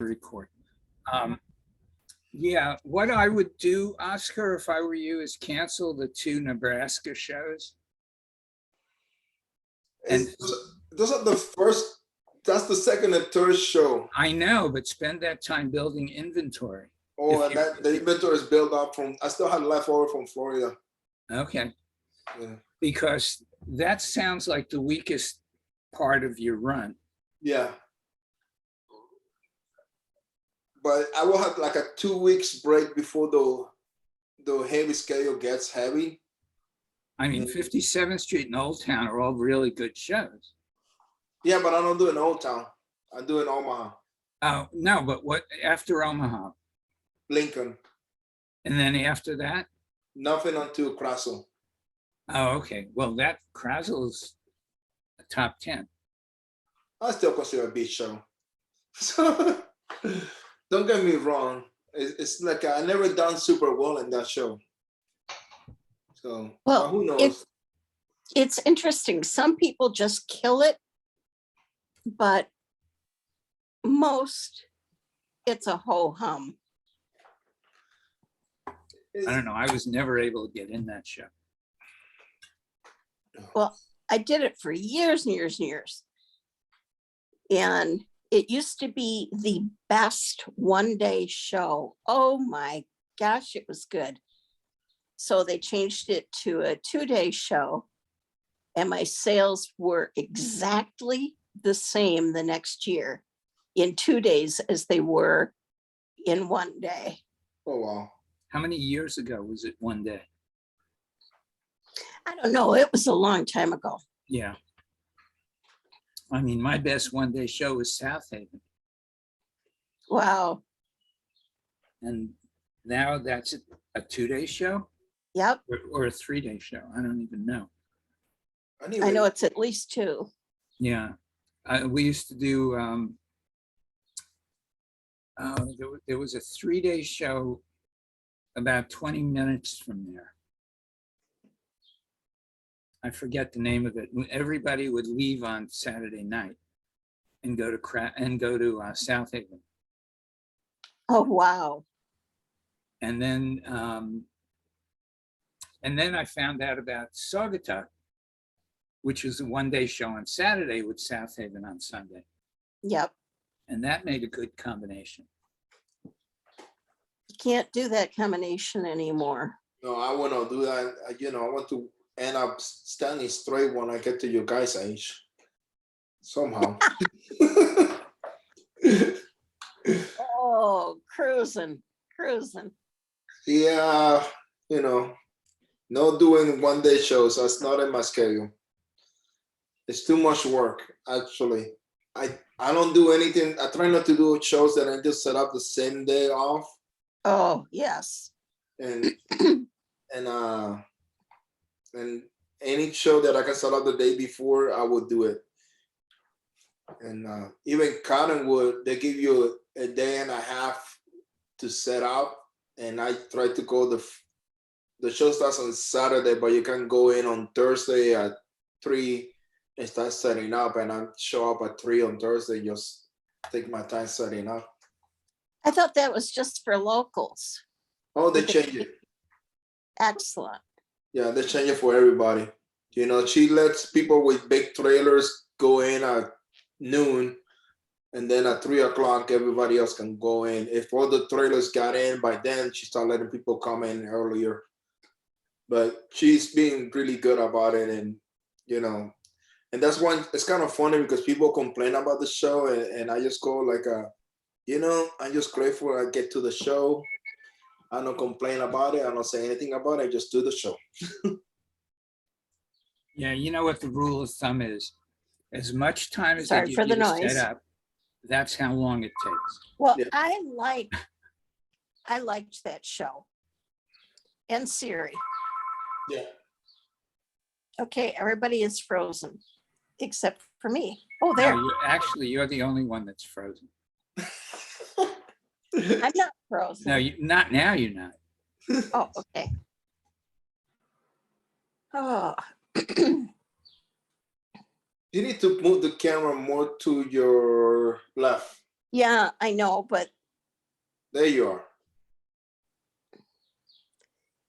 record. Um, yeah, what I would do, Oscar, if I were you, is cancel the two Nebraska shows. And Those are the first, that's the second and third show. I know, but spend that time building inventory. Oh, If and that the inventory is built up from, I still had leftover from Florida. Okay, Yeah. because that sounds like the weakest part of your run. Yeah. But I will have like a 2 weeks break before the heavy schedule gets heavy. I mean, 57th Street and Old Town are all really good shows. Yeah, but I don't do it in Old Town. I do it in Omaha, Oh, no, but what after Omaha? Lincoln. And then after that? Nothing until Crasso. Oh, okay. Well, that Krasel's a top 10. I still consider a beach show. So don't get me wrong. It's like I never done super well in that show. So Well, who knows? It's interesting. Some people just kill it, but most, it's a ho-hum. I don't know. I was never able to get in that show. Well, I did it for years and years and years. And it used to be the best one-day show. Oh my gosh, it was good. So they changed it to a 2-day show. And my sales were exactly the same the next year in 2 days as they were in 1 day. Oh wow. How many years ago was it one day? I don't know. It was a long time ago. Yeah. I mean, my best one-day show was South Haven. Wow. And now that's a 2-day show? Yep. Or a 3-day show. I don't even know. I know it's at least 2. Yeah. We used to do, there was a 3-day show about 20 minutes from there. I forget the name of it. Everybody would leave on Saturday night and go to South Haven. Oh, wow. And then I found out about Saugatuck, which is a 1-day show on Saturday with South Haven on Sunday. Yep. And that made a good combination. You can't do that combination anymore. No, I want to do that. I want to end up standing straight when I get to your guys' age. Somehow. Oh, cruising. Yeah, no doing 1-day shows. That's not in my schedule. It's too much work, actually. I don't do anything. I try not to do shows that I just set up the same day off. Oh, yes. And any show that I can set up the day before, I would do it. And even Cottonwood, they give you a day and a half to set up. And I try to go, the show starts on Saturday, but you can go in on Thursday at 3 and start setting up. And I show up at 3 on Thursday, just take my time setting up. I thought that was just for locals. Oh, they change it. Excellent. Yeah, they change it for everybody. She lets people with big trailers go in at noon, and then at 3 o'clock, everybody else can go in. If all the trailers got in by then, she started letting people come in earlier. But she's being really good about it, and and that's why it's kind of funny because people complain about the show, and I just go like, I'm just grateful I get to the show. I don't complain about it. I don't say anything about it. I just do the show. Yeah, you know what the rule of thumb is? As much time as Sorry they for give the you to noise. set up, that's how long it takes. Well, Yeah. I liked that show. And Siri. Yeah. Okay, everybody is frozen except for me. Oh, No, there. you're the only one that's frozen. I'm not frozen. No, not now, you're not. Oh, okay. Oh. You need to move the camera more to your left. Yeah, I know, but There you are.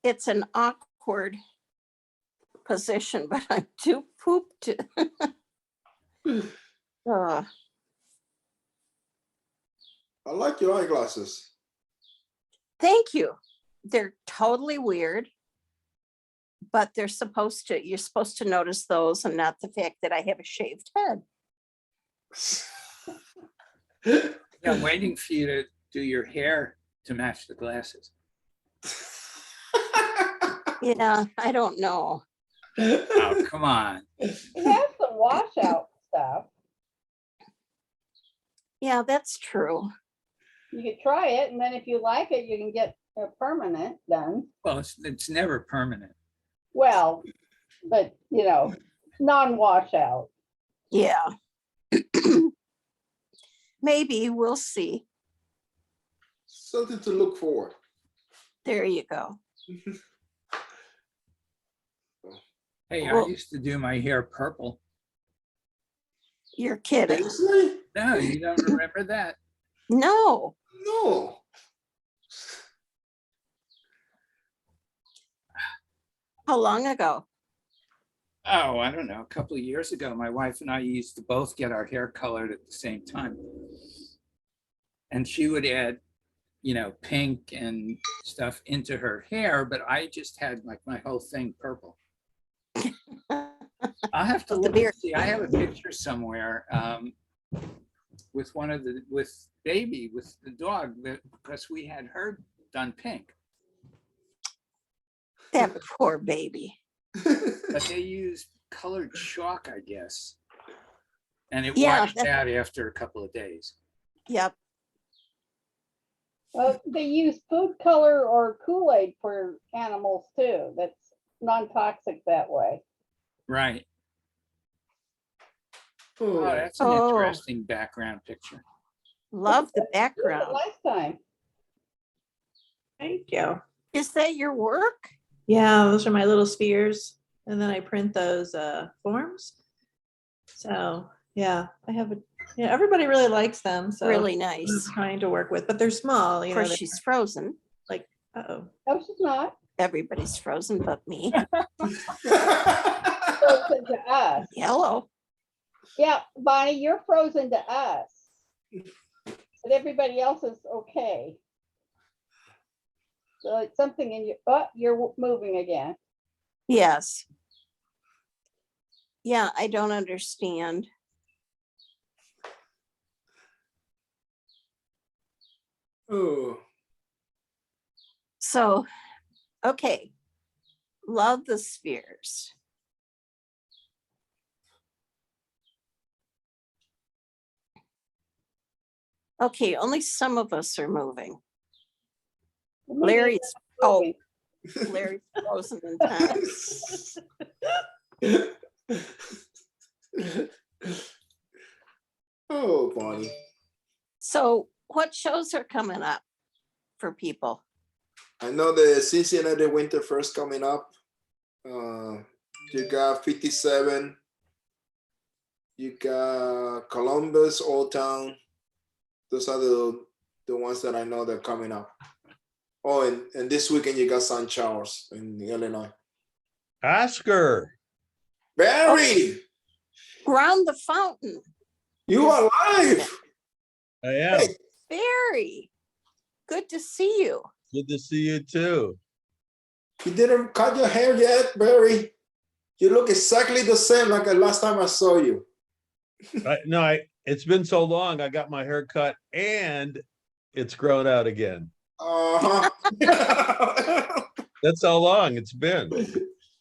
it's an awkward position, but I'm too pooped. Uh, I like your eyeglasses. Thank you. They're totally weird, but you're supposed to notice those and not the fact that I have a shaved head. Yeah, I'm waiting for you to do your hair to match the glasses. Yeah, I don't know. Oh, come on. It has some washout stuff. Yeah, that's true. You could try it, and then if you like it, you can get a permanent done. Well, it's never permanent. Well, but you know, non-washout. Yeah. Maybe we'll see. Something to look forward. There you go. Hey, I Well- used to do my hair purple. You're kidding. Seriously? No, you don't remember that? No. No. How long ago? Oh, I don't know. A couple of years ago, my wife and I used to both get our hair colored at the same time. And she would add, pink and stuff into her hair, but I just had like my whole thing purple. I'll have to Of the look and beard. see. I have a picture somewhere with with baby, with the dog, because we had her done pink. That poor baby. But they used colored chalk, I guess. And it Yeah, washed out after a couple of days. Yep. Well, they use food color or Kool-Aid for animals too. That's non-toxic that way. Right. Oh, Oh, that's an Oh. interesting background picture. Love the Look at background. Last time. Thank you. Is that your work? Yeah, those are my little spheres. And then I print those forms. So yeah, everybody really likes them. So Really I'm nice. trying to work with, but they're small, Of you course, know. she's frozen. Uh-oh. No, she's not. Everybody's frozen but me. Frozen to us. Hello. Yeah, Bonnie, you're frozen to us. But everybody else is okay. So it's something in your, oh, you're moving again. Yes. Yeah, I don't understand. Oh, So, okay. Love the spheres. Okay, only some of us are moving. Maybe Larry's, you're oh, moving. Larry's frozen in time. oh, Bonnie. So what shows are coming up for people? I know the Cincinnati Winter First coming up. You got 57. You got Columbus, Old Town. Those are the ones that I know that are coming up. Oh, and this weekend you got St. Charles in Illinois. Oscar, Barry, Round the fountain. you are live. I am. Hey. Barry, good to see you. Good to see you too. You didn't cut your hair yet, Barry. You look exactly the same like the last time I saw you. It's been so long. I got my hair cut and it's grown out again. Uh-huh. That's how long it's been.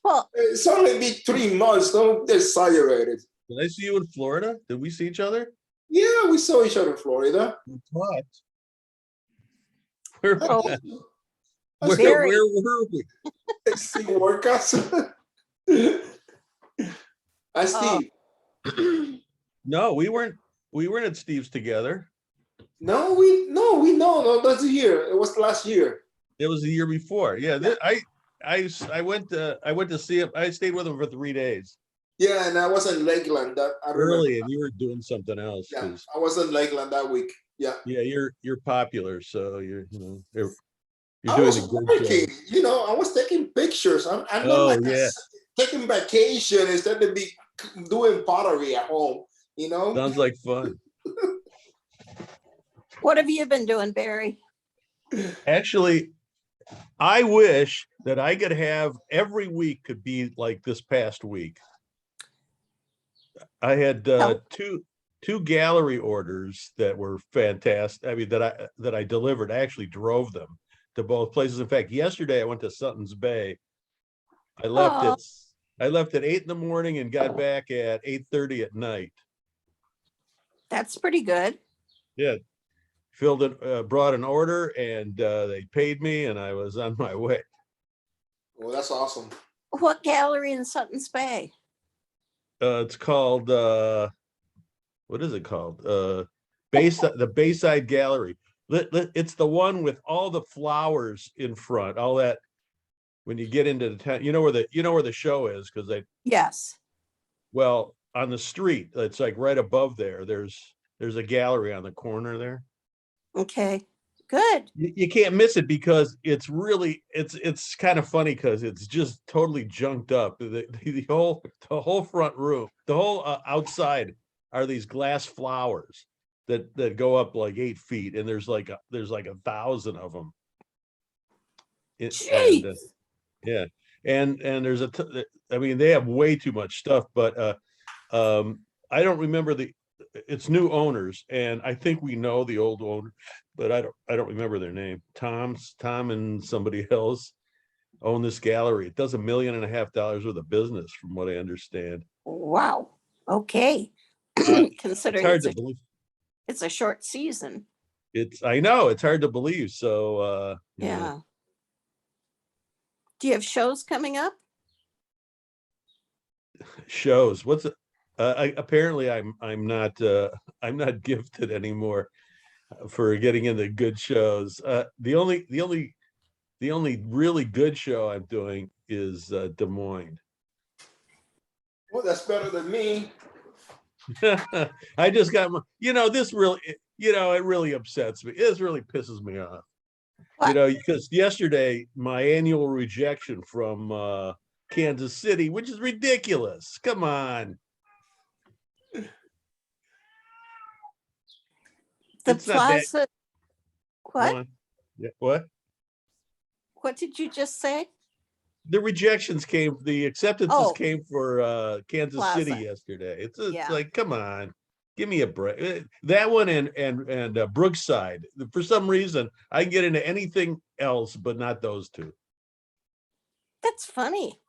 Well, It's only been 3 months. Don't exaggerate it. Did I see you in Florida? Did we see each other? Yeah, we saw each other in Florida. What? Where, oh, where, Very- where were we? See workouts. I Steve. No, we weren't at Steve's together. No, that's the year. It was last year. It was the year before. Yeah, I went to see him. I stayed with him for 3 days. Yeah, and I was in Lakeland. That I remember. Early, and you were doing something else. Yeah, 'Cause I was in Lakeland that week. Yeah. Yeah, you're popular, so you're I doing was the good working, shows. I was taking pictures. I'm not Oh like yeah, taking vacation instead of be doing pottery at home, sounds like fun. What have you been doing, Barry? Actually, I wish that I could have every week could be like this past week. I had Oh. two gallery orders that were fantastic. I mean, that I delivered. I actually drove them to both places. In fact, yesterday I went to Sutton's Bay. I left Oh, at I left at 8 in the morning and got back at 8:30 at night. that's pretty good. Yeah, filled it, brought an order, and they paid me, and I was on my way. Well, that's awesome. What gallery in Sutton's Bay? It's called what is it called? The Bayside Gallery. It's the one with all the flowers in front, all that. When you get into the town, you know where the show is, because Yes. well, on the street, it's like right above there. There's a gallery on the corner there. Okay. Good. You can't miss it because it's kind of funny because it's just totally junked up. The whole front room, the whole outside are these glass flowers that go up like 8 feet, and there's like 1,000 of them. Jeez. Yeah, and there's I mean, they have way too much stuff, but I don't remember it's new owners, and I think we know the old owner, but I don't remember their name. Tom and somebody else own this gallery. It does $1.5 million worth of business, from what I understand. Wow. Okay. It's Considering hard to believe. it's a short season. I know it's hard to believe. So Yeah. Do you have shows coming up? shows. What's it? Apparently I'm not gifted anymore for getting into good shows. The only really good show I'm doing is Des Moines. Well, that's better than me. I just got this really, it really upsets me. This really pisses me off. What? Because yesterday my annual rejection from Kansas City, which is ridiculous. Come on. The It's not that. Plaza. What? Yeah, what? What did you just say? The acceptances came for Kansas Plaza. City yesterday. It's Yeah. like, come on, give me a break. That one and Brookside. For some reason, I can get into anything else, but not those two. That's funny.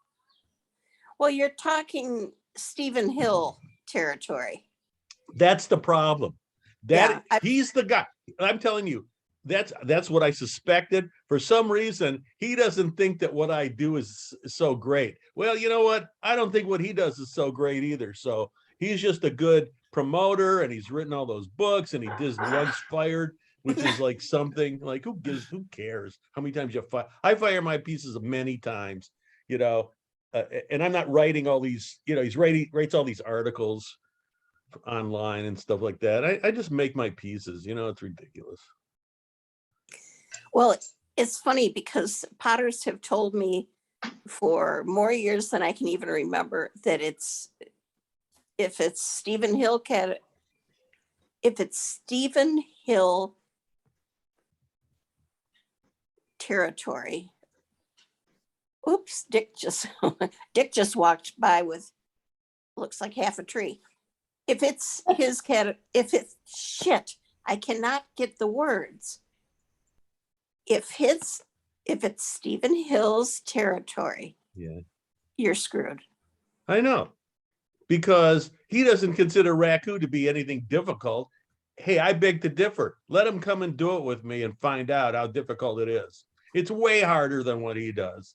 Well, you're talking Stephen Hill territory. That's the problem. He's the guy. I'm telling you, that's what I suspected. For some reason, he doesn't think that what I do is so great. Well, you know what? I don't think what he does is so great either. So he's just a good promoter, and he's written all those books, and he does Rugs Fired, which is like something like, who cares how many times you fire? I fire my pieces many times, and I'm not writing all these, he writes all these articles online and stuff like that. I just make my pieces, it's ridiculous. Well, it's funny because potters have told me for more years than I can even remember that if it's Stephen Hill territory. Oops, Dick just walked by with looks like half a tree. If it's his I cannot get the words. If it's Stephen Hill's territory, yeah, you're screwed. I know, because he doesn't consider Raku to be anything difficult. Hey, I beg to differ. Let him come and do it with me and find out how difficult it is. It's way harder than what he does,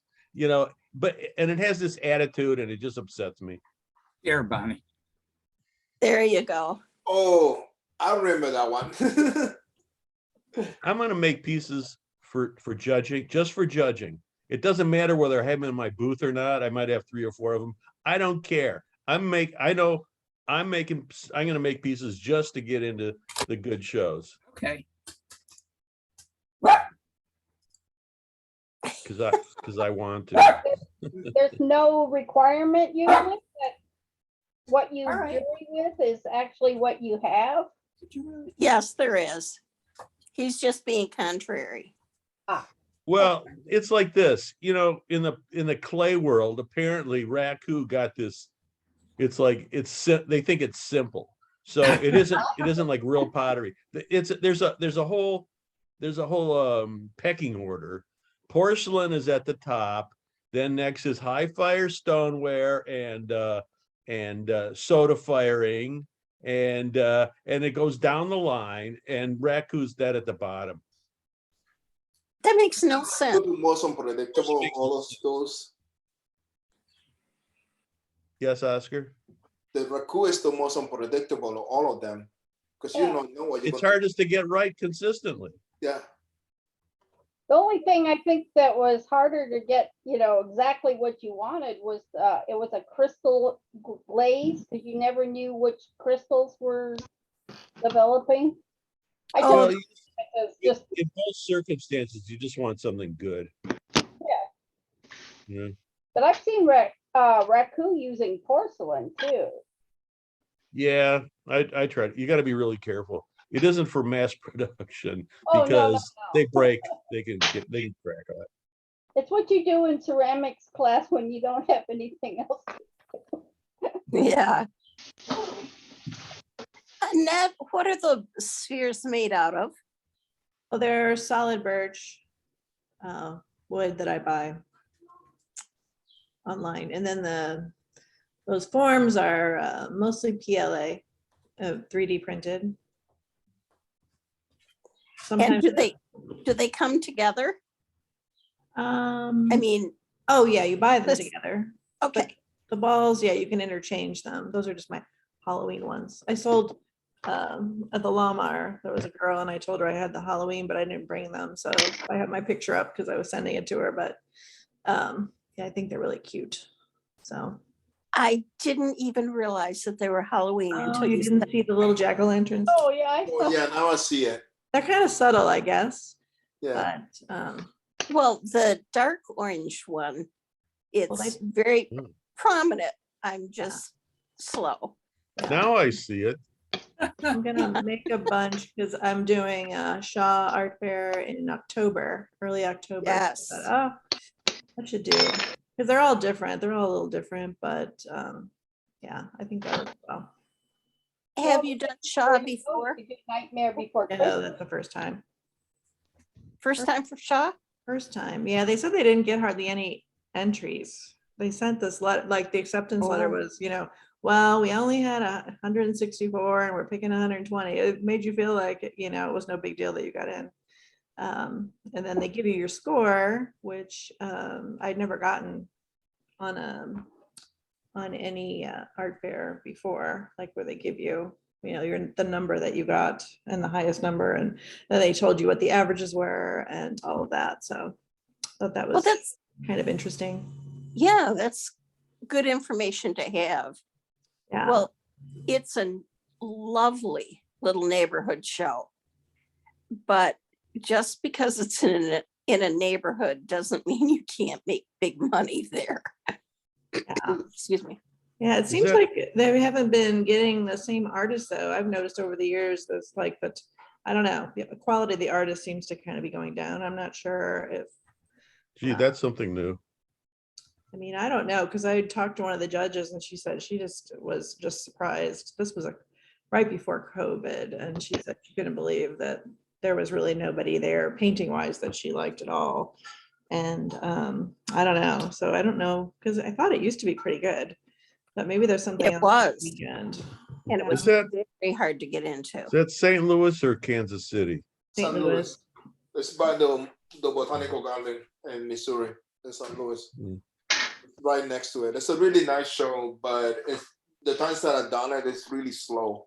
but it has this attitude, and it just upsets me. Here, Bonnie. There you go. Oh, I remember that one. I'm going to make pieces for judging, just for judging. It doesn't matter whether I have them in my booth or not. I might have 3 or 4 of them. I don't care. I'm going to make pieces just to get into the good shows. Okay. Because I want to. There's no requirement usually that what you All right. jury with is actually what you have. Yes, there is. He's just being contrary. Well, it's like this, you know, in the clay world, apparently Raku got this. It's like they think it's simple. So it isn't like real pottery. There's a whole pecking order. Porcelain is at the top, then next is high fire stoneware and soda firing, and it goes down the line, and Raku's dead at the bottom. That makes no sense. Could be most unpredictable, all of those. Yes, Oscar? The Raku is the most unpredictable of all of them. Because you Yeah. don't know what you're It's going hardest to get right consistently. Yeah. The only thing I think that was harder to get, exactly what you wanted was, it was a crystal glaze, because you never knew which crystals were developing. I Oh, told you, it's just, In both circumstances, you just want something good. Yeah. but I've seen Raku using porcelain too. Yeah, I tried. You got to be really careful. It isn't for mass production Oh, because no. they break. They can crack on it. It's what you do in ceramics class when you don't have anything else. yeah. Annette, what are the spheres made out of? Well, they're solid birch wood that I buy online, and then those forms are mostly PLA, 3D printed. And Sometimes, do they come together? I mean, oh yeah, you buy them this- together. okay. The balls, yeah, you can interchange them. Those are just my Halloween ones. I sold at the Lamar. There was a girl, and I told her I had the Halloween, but I didn't bring them. So I have my picture up because I was sending it to her. But yeah, I think they're really cute. So I didn't even realize that they were Halloween until you you didn't said. see the little jack-o'-lanterns. Oh, yeah. Oh, yeah, now I see it. They're kind of subtle, I guess. Yeah. But Well, the dark orange one, it's very Mm. prominent. I'm just slow. Now I see it. I'm gonna make a bunch because I'm doing a Shaw Art Fair in October, early October. So I Yes. thought, oh, I should do, because they're all different. They're all a little different, but yeah, I think that works well. Have you done Shaw before? You did Nightmare Before No, Christmas. that's the first time. First time for Shaw? First time. Yeah, they said they didn't get hardly any entries. They sent this letter, like the acceptance letter Oh. was, well, we only had 164 and we're picking 120. It made you feel like, it was no big deal that you got in. And then they give you your score, which I'd never gotten on any art fair before, like where they give you, the number that you got and the highest number, and then they told you what the averages were and all of that. So I thought that Well, was that's, kind of interesting. yeah, that's good information to have. Yeah. Well, it's a lovely little neighborhood show, but just because it's in a neighborhood doesn't mean you can't make big money there. Yeah. Excuse me. Yeah, it seems that- like they haven't been getting the same artists though. I've noticed over the years that's like, but I don't know, the quality of the artist seems to kind of be going down. I'm not sure if, Gee, that's something new. I mean, I don't know, because I talked to one of the judges and she said she just was just surprised. This was right before COVID, and she said she couldn't believe that there was really nobody there painting wise that she liked at all. And I don't know. So I don't know, because I thought it used to be pretty good, but maybe there's something It else was. this weekend. And it was Is that very hard to get into. is that St. Louis or Kansas City? St. Louis. It's by the Botanical Garden in Missouri, in St. Louis. Mm. Right next to it. It's a really nice show, but the times that I've done it, it's really slow.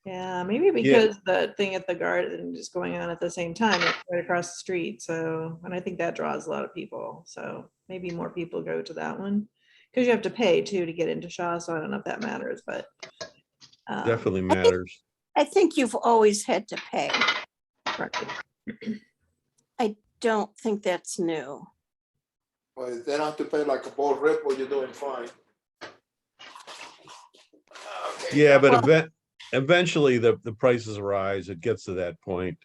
Yeah, maybe because the thing at the garden is going on at the same time, it's right across the street. So, and I think that draws a lot of people. So maybe more people go to that one, because you have to pay too to get into Shaw. So I don't know if that matters, but Definitely matters. I think you've always had to pay. I don't think that's new. Well, if they don't have to pay like a bold ripple, you're doing fine. Okay, Yeah, but Well- eventually the prices rise. It gets to that point.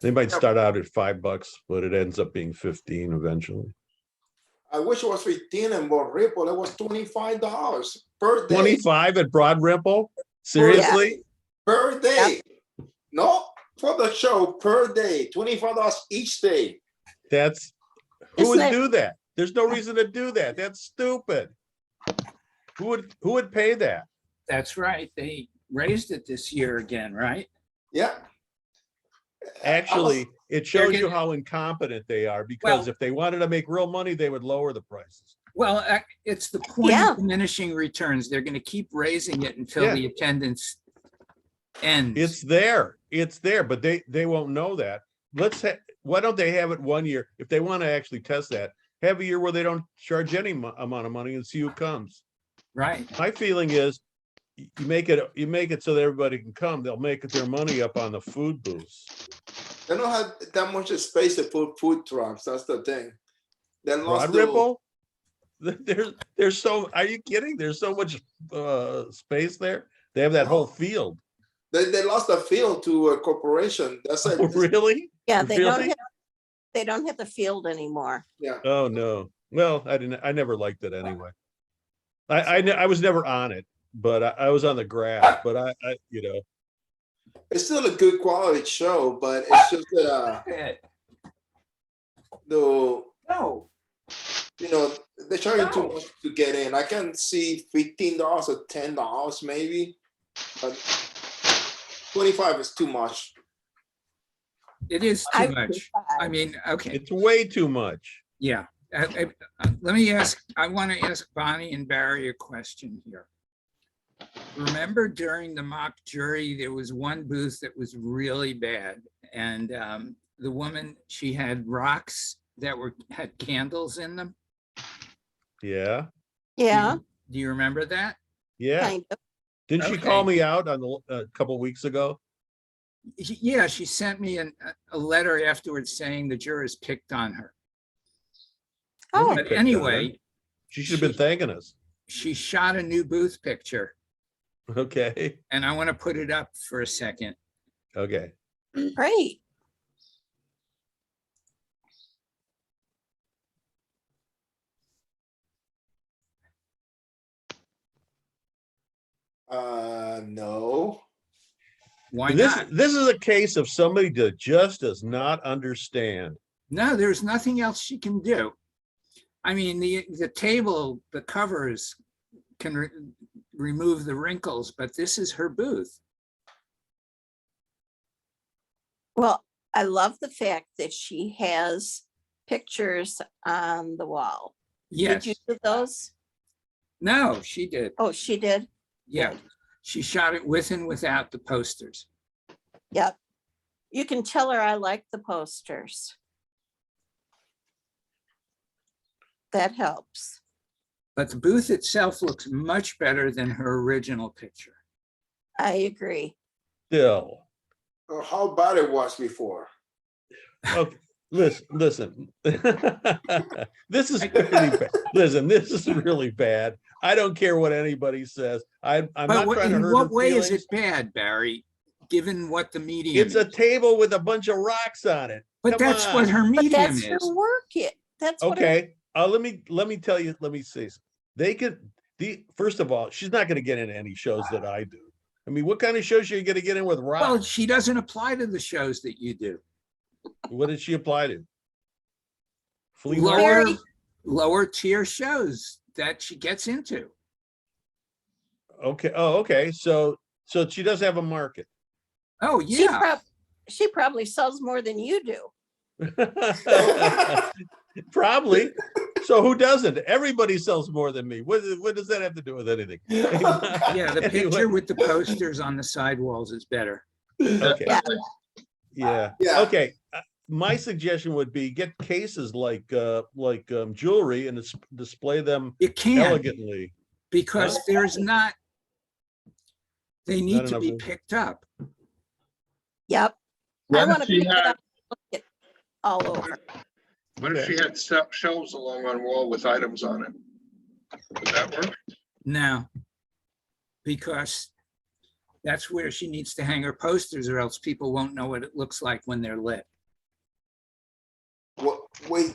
They might Yeah. start out at $5, but it ends up being 15 eventually. I wish it was 15 and bold ripple. It was $25 per day. 25 at Broad Ripple? Seriously? Per day. No, for the show per day, $25 each day. That's who Isn't would it- do that? There's no reason to do that. That's stupid. Who would pay that? That's right. They raised it this year again, right? Yeah. Actually, it shows you getting- how incompetent they are, because Well- if they wanted to make real money, they would lower the prices. Well, it's the point Yeah. of diminishing returns. They're going to keep raising it until Yeah. the attendance ends. It's there, but they won't know that. Why don't they have it 1 year? If they want to actually test that, have a year where they don't charge any amount of money and see who comes. Right. My feeling is you make it so that everybody can come. They'll make their money up on the food booths. They don't have that much space to put food trucks. That's the thing. They lost Broad the- Ripple? There's so, are you kidding? There's so much space there. They have that whole field. They lost the field to a corporation. That's it. Oh, really? Yeah, they Really? don't have the field anymore. Yeah. Oh, no. Well, I never liked it anyway. I was never on it, but I was on the graph, but I It's still a good quality show, but it's just that the No. they're charging too No. much to get in. I can see $15 or $10 maybe, but 25 is too much. It is I too would much. buy. I mean, okay, it's way too much. yeah. Let me ask, I want to ask Bonnie and Barry a question here. Remember during the mock jury, there was one booth that was really bad. And the woman, she had rocks that had candles in them. Yeah, Yeah, Do you remember that? yeah. kind of. Didn't she call Okay. me out on a couple weeks ago? Yeah, she sent me a letter afterwards saying the jurors picked on her. Oh, But picked on her. anyway, She should have been thanking us. she shot a new booth picture Okay, and I want to put it up for a second. okay. great. No. Why This not? this is a case of somebody that just does not understand. No, there's nothing else she can do. I mean, the table, the covers can remove the wrinkles, but this is her booth. Well, I love the fact that she has pictures on the wall. Yes. Did you do those? No, she did. Oh, she did? Yeah. She shot it with and without the posters. Yep. You can tell her I like the posters. That helps. But the booth itself looks much better than her original picture. I agree. Still, How bad it was before. okay. Listen. This is really bad. Listen, this is really bad. I don't care what anybody says. I'm But not trying to in hurt what her way is it feelings. bad, Barry? Given what the medium It's a is? table with a bunch of rocks on it. But Come that's what on. her But medium that's her is. work. That's what her- Okay, let me tell you, let me say, they could, first of all, she's not gonna get into any shows that I do. I mean, what kind of shows are you gonna get in with Well, rocks? she doesn't apply to the shows that you do. What did she apply to? Flea Lower, market? Barry- lower tier shows that she gets into. Okay, oh, okay, so she does have a market. Oh, She yeah. she probably sells more than you do. Probably. So who doesn't? Everybody sells more than me. What does that have to do with anything? Yeah, the Anyway, picture with the posters on the sidewalls is better. Okay. Yeah. Yeah. Yeah. Okay. My suggestion would be get cases like jewelry and display them You can't elegantly. because there's not, They Not need to enough be room. picked up. Yep. I What want if to she pick it had, up, look it all over. what if she had shelves along one wall with items on it? Would that work? No, because that's where she needs to hang her posters, or else people won't know what it looks like when they're lit. What, wait,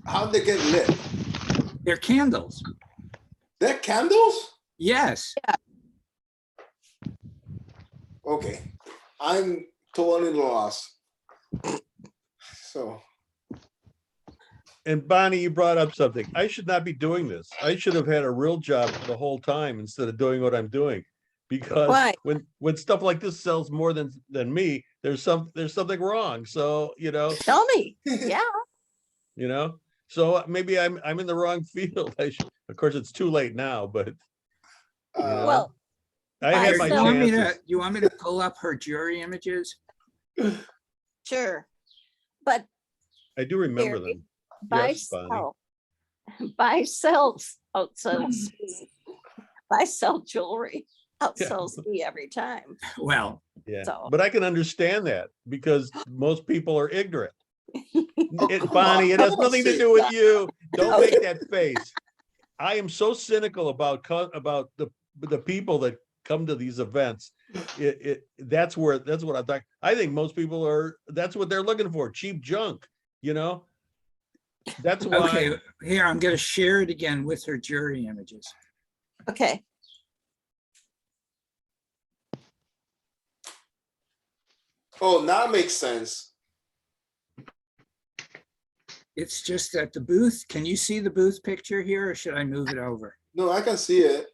how'd they get lit? They're candles. They're candles? Yes. Okay, I'm totally lost. So, And Bonnie, you brought up something. I should not be doing this. I should have had a real job the whole time instead of doing what I'm doing. Because Why? when stuff like this sells more than me, there's something wrong. So, Tell me. Yeah. So maybe I'm in the wrong field. Of course, it's too late now, but uh, Well, I had my myself- chances. You want me to pull up her jury images? sure. But I do remember Gary, them. buy Yes, Bonnie. sell. Buy sells outsells. Buy sell jewelry outsells me every time. Well, Yeah, So- but I can understand that because most people are ignorant. Bonnie, it has Don't nothing to say do with that. you. Don't make that face. I am so cynical about the people that come to these events. That's what I'm talking. I think most people that's what they're looking for, cheap junk, That's why. okay, here, I'm gonna share it again with her jury images. Okay. oh, now it makes sense. It's just that the booth, can you see the booth picture here, or should I move it over? No, I can see it.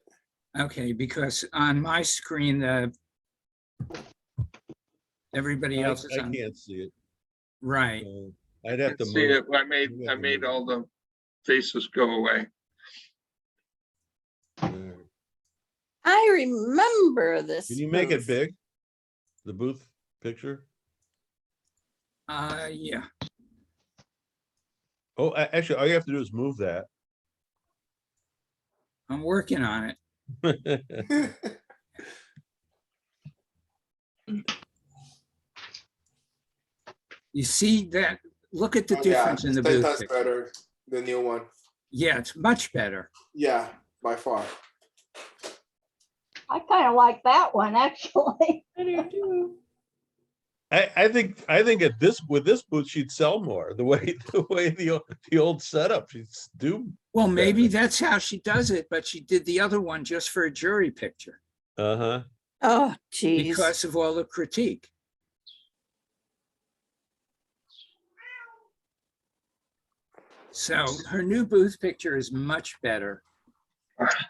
Okay, because on my screen, everybody else is I on, can't see it. right. So I'd have to See move. it, I made all the faces go away. There. I remember this. Can you make it booth. big? The booth picture? Yeah, Oh, actually, all you have to do is move that. I'm working on it. You see that, look at the Oh, yeah, difference in it's the 10 booth times picture. better, the new one. Yeah, it's much better. Yeah, by far. I kind of like that one, actually. I think with this booth, she'd sell more, the way the old setup, she'd do. Well, maybe better. that's how she does it, but she did the other one just for a jury picture Uh-huh. Oh, geez. because of all the critique. So her new booth picture is much better.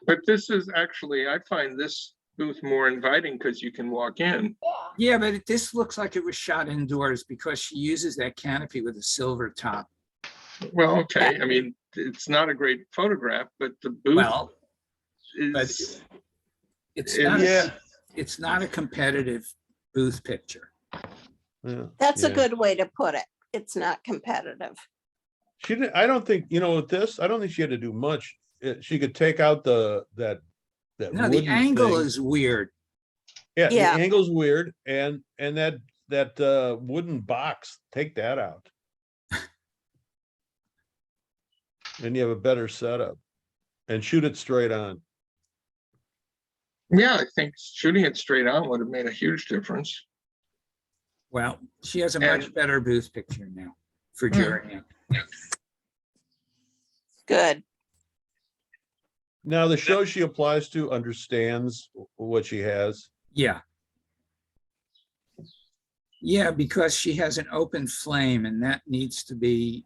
But this is actually, I find this booth more inviting because you can walk in. Yeah, but this looks like it was shot indoors because she uses that canopy with a silver top. Well, okay, I mean, it's not a great photograph, but the booth Well, is, it's not, Yeah. it's not a competitive booth picture. Yeah. That's a Yeah. good way to put it. It's not competitive. She didn't, I don't think, with this, I don't think she had to do much. She could take out that No, the wooden angle thing. is weird. Yeah, the Yeah. angle's weird, and that wooden box, take that out. And you have a better setup. And shoot it straight on. yeah, I think shooting it straight on would have made a huge difference. Well, she has a much And- better booth picture now for Hmm. jury. Good. Now, the show she applies to understands what she has. Yeah. Yeah, because she has an open flame and that needs to be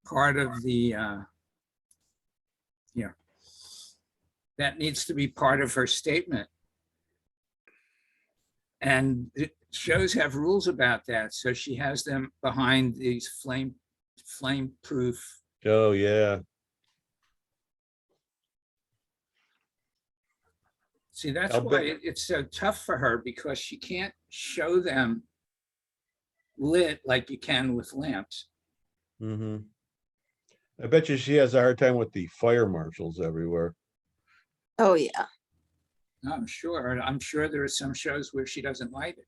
part of the, that needs to be part of her statement. And shows have rules about that. So she has them behind these flame-proof. Oh, yeah. See, that's I'll why bet- it's so tough for her because she can't show them lit like you can with lamps. Mm-hmm. I bet you she has a hard time with the fire marshals everywhere. Oh, yeah. I'm sure. I'm sure there are some shows where she doesn't light it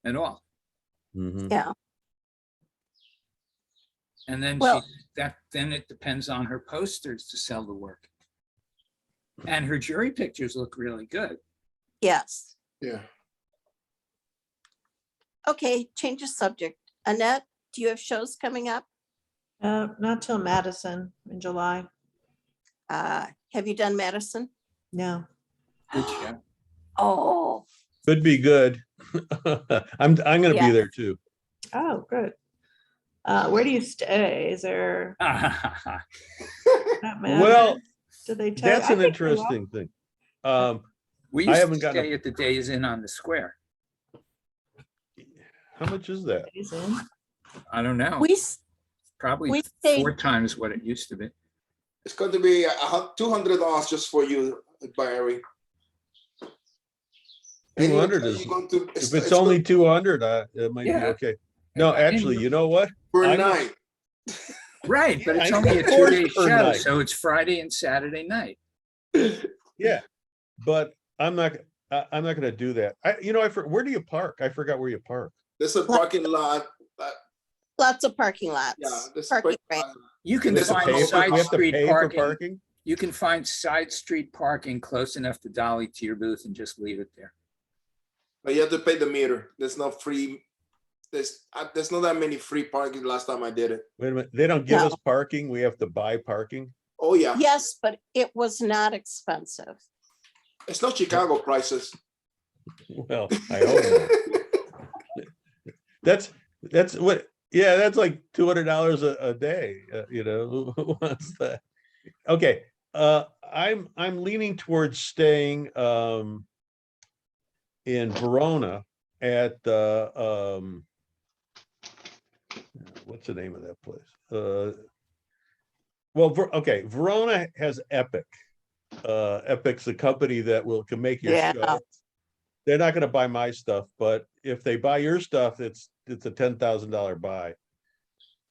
at all. Mhm. Yeah. And then Well- then it depends on her posters to sell the work. And her jury pictures look really good. Yes. Yeah. Okay, change of subject. Annette, do you have shows coming up? Not till Madison in July. Have you done Madison? No. Good show. Oh, Could be good. I'm gonna Yeah. be there too. Oh, good. Where do you stay? Is there? Not matter? Well, Do they tell you? that's I an think they will. interesting thing. We I used haven't to gotten a- stay at the Days Inn on the Square. How much is that? Days in. I don't know, we, s- probably we stayed- 4 times what it used to be. It's going to be $200 just for you, Barry. And you 200 are is, going to, if it's only 200, it might be Yeah. okay. No, actually, you know what? per I'm- night. Right, but Yeah, it's I only a know. 2-day Per show, night. so it's Friday and Saturday night. Yeah, but I'm not gonna do that. Where do you park? I forgot where you park. There's a parking lot. lots of parking lots. Yeah, there's Parking parking right. lot. You can There's a find pay for- side We have to street pay for parking. parking? You can find side street parking close enough to dolly to your booth and just leave it there. But you have to pay the meter. There's no free. There's not that many free parking last time I did it. Wait a minute, they don't give No. us parking, we have to buy parking? Oh yeah, Yes, but it was not expensive. it's not Chicago prices. Well, I hope not. That's what, yeah, that's like $200 a day, who wants that? Okay, I'm leaning towards staying in Verona at the what's the name of that place? Okay, Verona has Epic. Epic's a company that can make your Yeah. show. They're not going to buy my stuff, but if they buy your stuff, it's a $10,000 buy.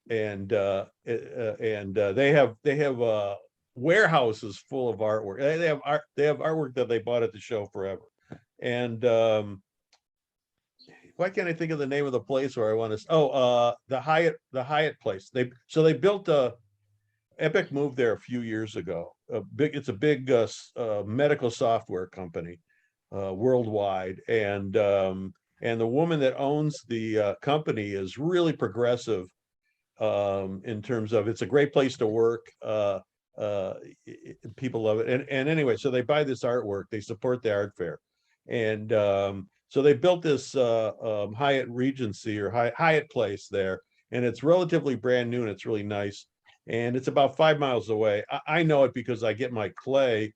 And they have warehouses full of artwork. They have artwork that they bought at the show forever. And why can't I think of the name of the place where I want to? The Hyatt place. They built Epic moved there a few years ago. It's a big medical software company worldwide, and the woman that owns the company is really progressive in terms of it's a great place to work. People love it, and anyway, so they buy this artwork. They support the art fair, and so they built this Hyatt Regency or Hyatt place there, and it's relatively brand new and it's really nice. And it's about 5 miles away. I know it because I get my clay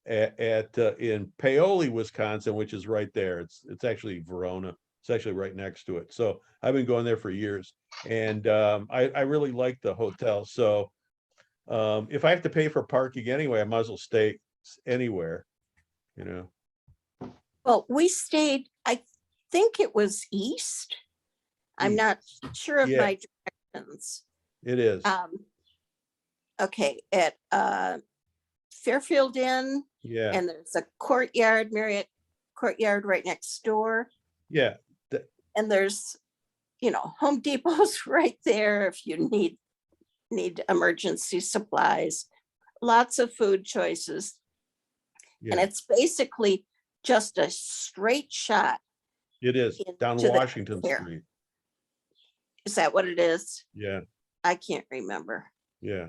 in Paoli, Wisconsin, which is right there. It's actually Verona. It's actually right next to it. So I've been going there for years, and I really like the hotel. So if I have to pay for parking anyway, I might as well stay anywhere, Well, we stayed, I think it was east. I'm East. not sure of Yeah. my directions. It is. Okay, at Fairfield Inn, Yeah, and there's a courtyard, Marriott Courtyard right next door. yeah. And there's, Home Depot's right there if you need emergency supplies. Lots of food choices. And Yeah, it's basically just a straight shot. it is down into the Washington fair. Street. Is that what it is? Yeah, I can't remember. yeah.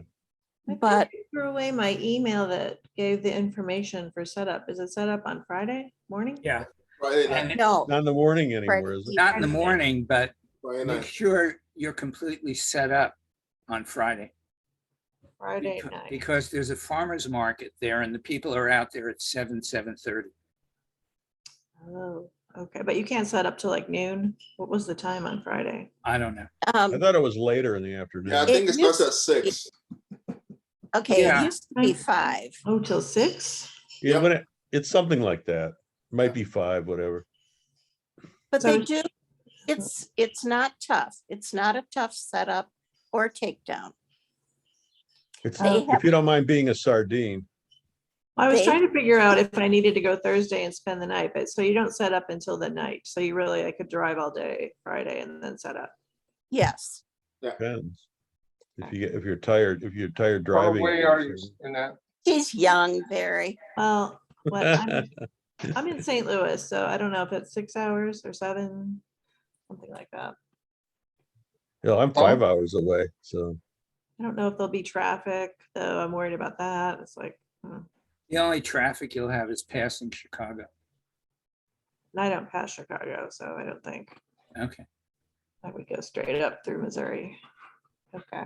I think But- I threw away my email that gave the information for setup. Is it set up on Friday morning? Yeah, Friday night. and No. Not in the morning anymore, is it? not in the morning, but Friday make night. sure you're completely set up on Friday. Friday Beca- night. Because there's a farmer's market there and the people are out there at 7:30. Oh, okay, but you can't set up till like noon. What was the time on Friday? I don't know. I thought it was later in the afternoon. Yeah, I think it starts at 6. Okay, Yeah. it used to be 5. Oh, till 6? Yeah, Yep. but it's something like that. Might be 5, whatever. But So they do, it's not tough. It's not a tough setup or takedown. It's, They if you don't mind being a sardine. I was They- trying to figure out if I needed to go Thursday and spend the night, but so you don't set up until the night. So you really, I could drive all day Friday and then set up. Yes, Depends. If you're tired Far driving. away are you in that? he's young, very. Well, what, I'm in St. Louis, so I don't know if it's 6 hours or 7, something like that. I'm 5 hours away, so. I don't know if there'll be traffic, though. I'm worried about that. It's like, The only traffic you'll have is passing Chicago. and I don't pass Chicago, so I don't think Okay. I would go straight up through Missouri. Okay.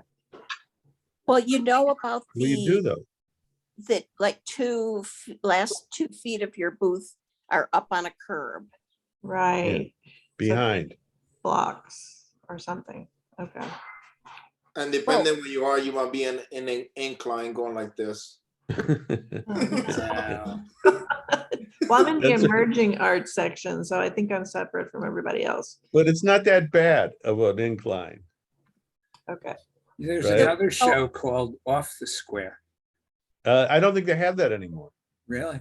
Well, you know about What do you do the, though? that like last 2 feet of your booth are up on a curb. Right. Behind. Blocks or something. Okay. And depending where you are, you might be in an incline going like this. Wow. Well, I'm in the That's- emerging arts section, so I think I'm separate from everybody else. But it's not that bad of an incline. Okay. There's Right. another show called Off the Square. I don't think they have that anymore. Really?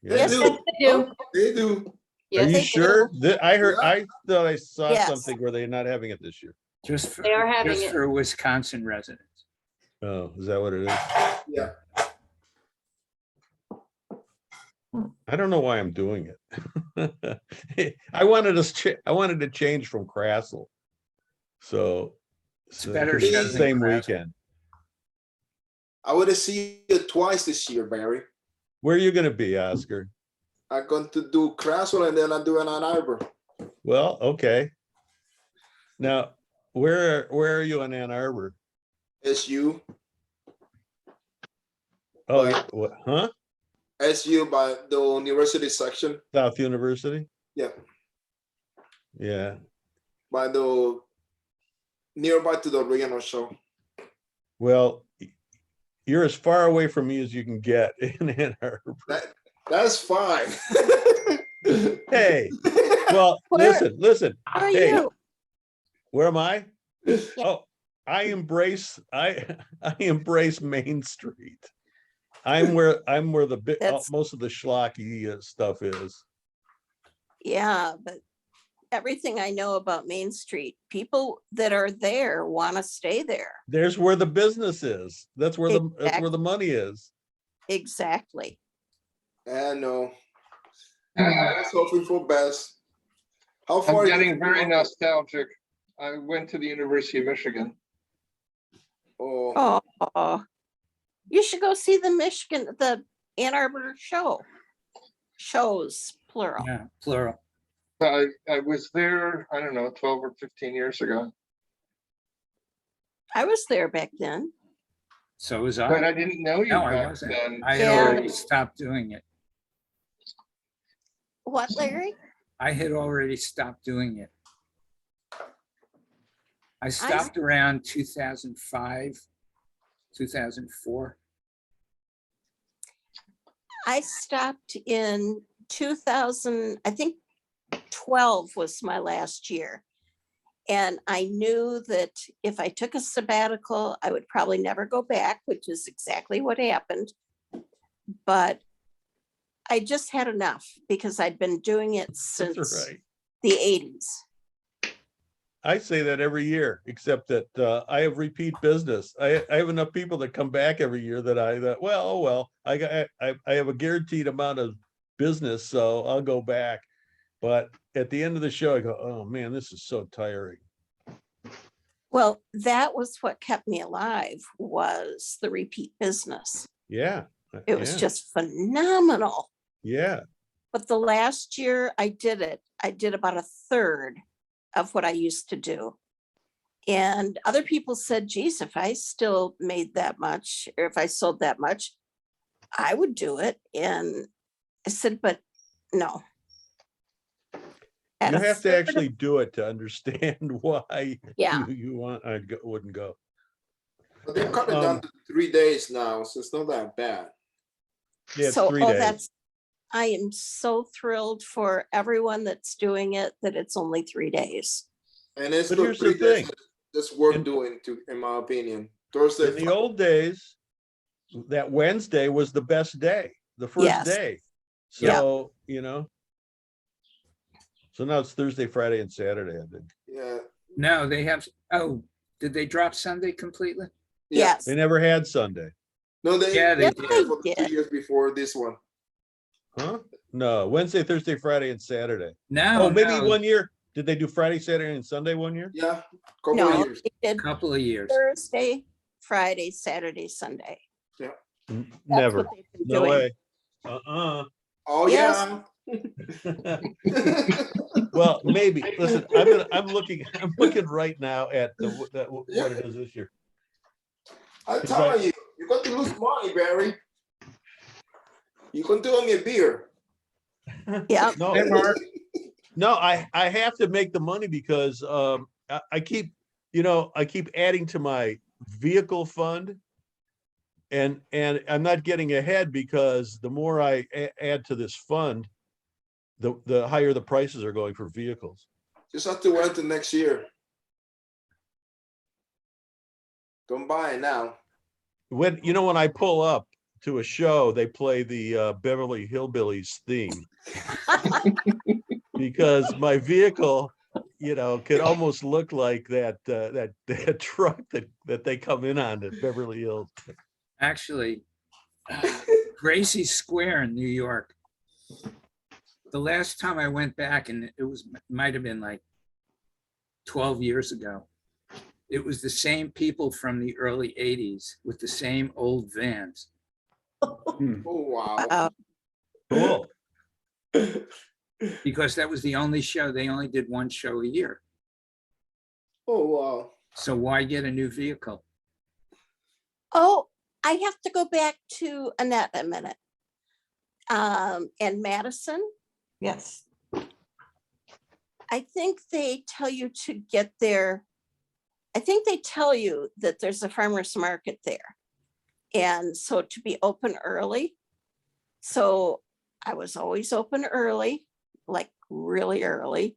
They Yes, do. they do. They do. Are Yes, you they sure? do. I heard, Yeah. I thought I saw Yes. something where they're not having it this year. Just for, They are having just it. for Wisconsin residents. Oh, is that what it is? Yeah. I don't know why I'm doing it. I wanted to change from Crassel. So. It's better it's show the than same Crassel. weekend. I would have seen you twice this year, Barry. Where are you gonna be, Oscar? I'm going to do Crassel and then I'm doing Ann Arbor. Well, okay. Now, where are you in Ann Arbor? SU. Oh, Right. yeah, what, huh? SU by the university section. South University? Yeah. Yeah. By the nearby to the regional show. Well, you're as far away from me as you can get in Ann Arbor. That's fine. Hey, well, Where- listen. Where are Hey, you? where am I? Oh, I embrace Main Street. I'm where the big, That's- most of the schlocky stuff is. Yeah, but everything I know about Main Street, people that are there want to stay there. There's where the business is. That's where the money is. Exactly. I know. Let's hoping for best. How far? I'm is it getting from very your- nostalgic. I went to the University of Michigan. Oh, Oh, you should go see the Ann Arbor shows, plural. Yeah, plural. I was there, I don't know, 12 or 15 years ago, I was there back then. So was but I. I didn't know you No, I back wasn't. then. I had Yeah. already stopped doing it. What, Larry? I had already stopped doing it. I stopped around 2005, 2004. I stopped in 2000, I think 12 was my last year. And I knew that if I took a sabbatical, I would probably never go back, which is exactly what happened. But I just had enough because I'd been doing it That's since right. the 80s. I say that every year, except that I have repeat business. I have enough people that come back every year that I have a guaranteed amount of business, so I'll go back. But at the end of the show, I go, oh man, this is so tiring. Well, that was what kept me alive, was the repeat business. Yeah. It was just phenomenal. Yeah. But the last year I did about a third of what I used to do. And other people said, geez, if I still made that much, or if I sold that much, I would do it. And I said, but no. At You a have to third of- actually do it to understand why Yeah. you want, wouldn't go. but they're cutting down to 3 days now, so it's not that bad. Yeah, it's So, 3 days. I am so thrilled for everyone that's doing it, that it's only 3 days. And it's But still here's the 3 days thing. that's worth In- doing, in my opinion. Thursday. In the old days, that Wednesday was the best day. the first Yes. day. Yeah. So, so now it's Thursday, Friday, and Saturday, I think. Yeah. No, they have, oh, did they drop Sunday completely? Yeah. Yes. They never had Sunday. No, Yeah, they Yes, did. they for the did. 2 years before this one. Huh? No, Wednesday, Thursday, Friday, and Saturday. No, Oh, maybe no, one year. Did they do Friday, Saturday, and Sunday one year? Yeah, couple No, of years. they did couple of years. Thursday, Friday, Saturday, Sunday. That's Never. what they've been No doing. way. Uh-uh. Oh, Yes. yeah. Well, maybe. Listen, I'm looking right now at what it is this year. I'm telling you, you're going to lose money, Barry. You're going to owe me a beer. Yeah. No, Hey, Mark, no, I have to make the money because I keep adding to my vehicle fund, and I'm not getting ahead because the more I add to this fund, the higher the prices are going for vehicles. Just have to wait till next year. Don't buy it now. When I pull up to a show, they play the Beverly Hillbillies theme because my vehicle, could almost look like that truck that they come in on at Beverly Hills. Actually, Gracie Square in New York. The last time I went back, and might have been like 12 years ago, it was the same people from the early 80s with the same old vans. Oh, wow. Cool. Because that was the only show. They only did one show a year. Oh, wow. So why get a new vehicle? Oh, I have to go back to Annette a minute. And Madison, Yes. I think they tell you to get there. I think they tell you that there's a farmer's market there. And so to be open early. So I was always open early, like really early,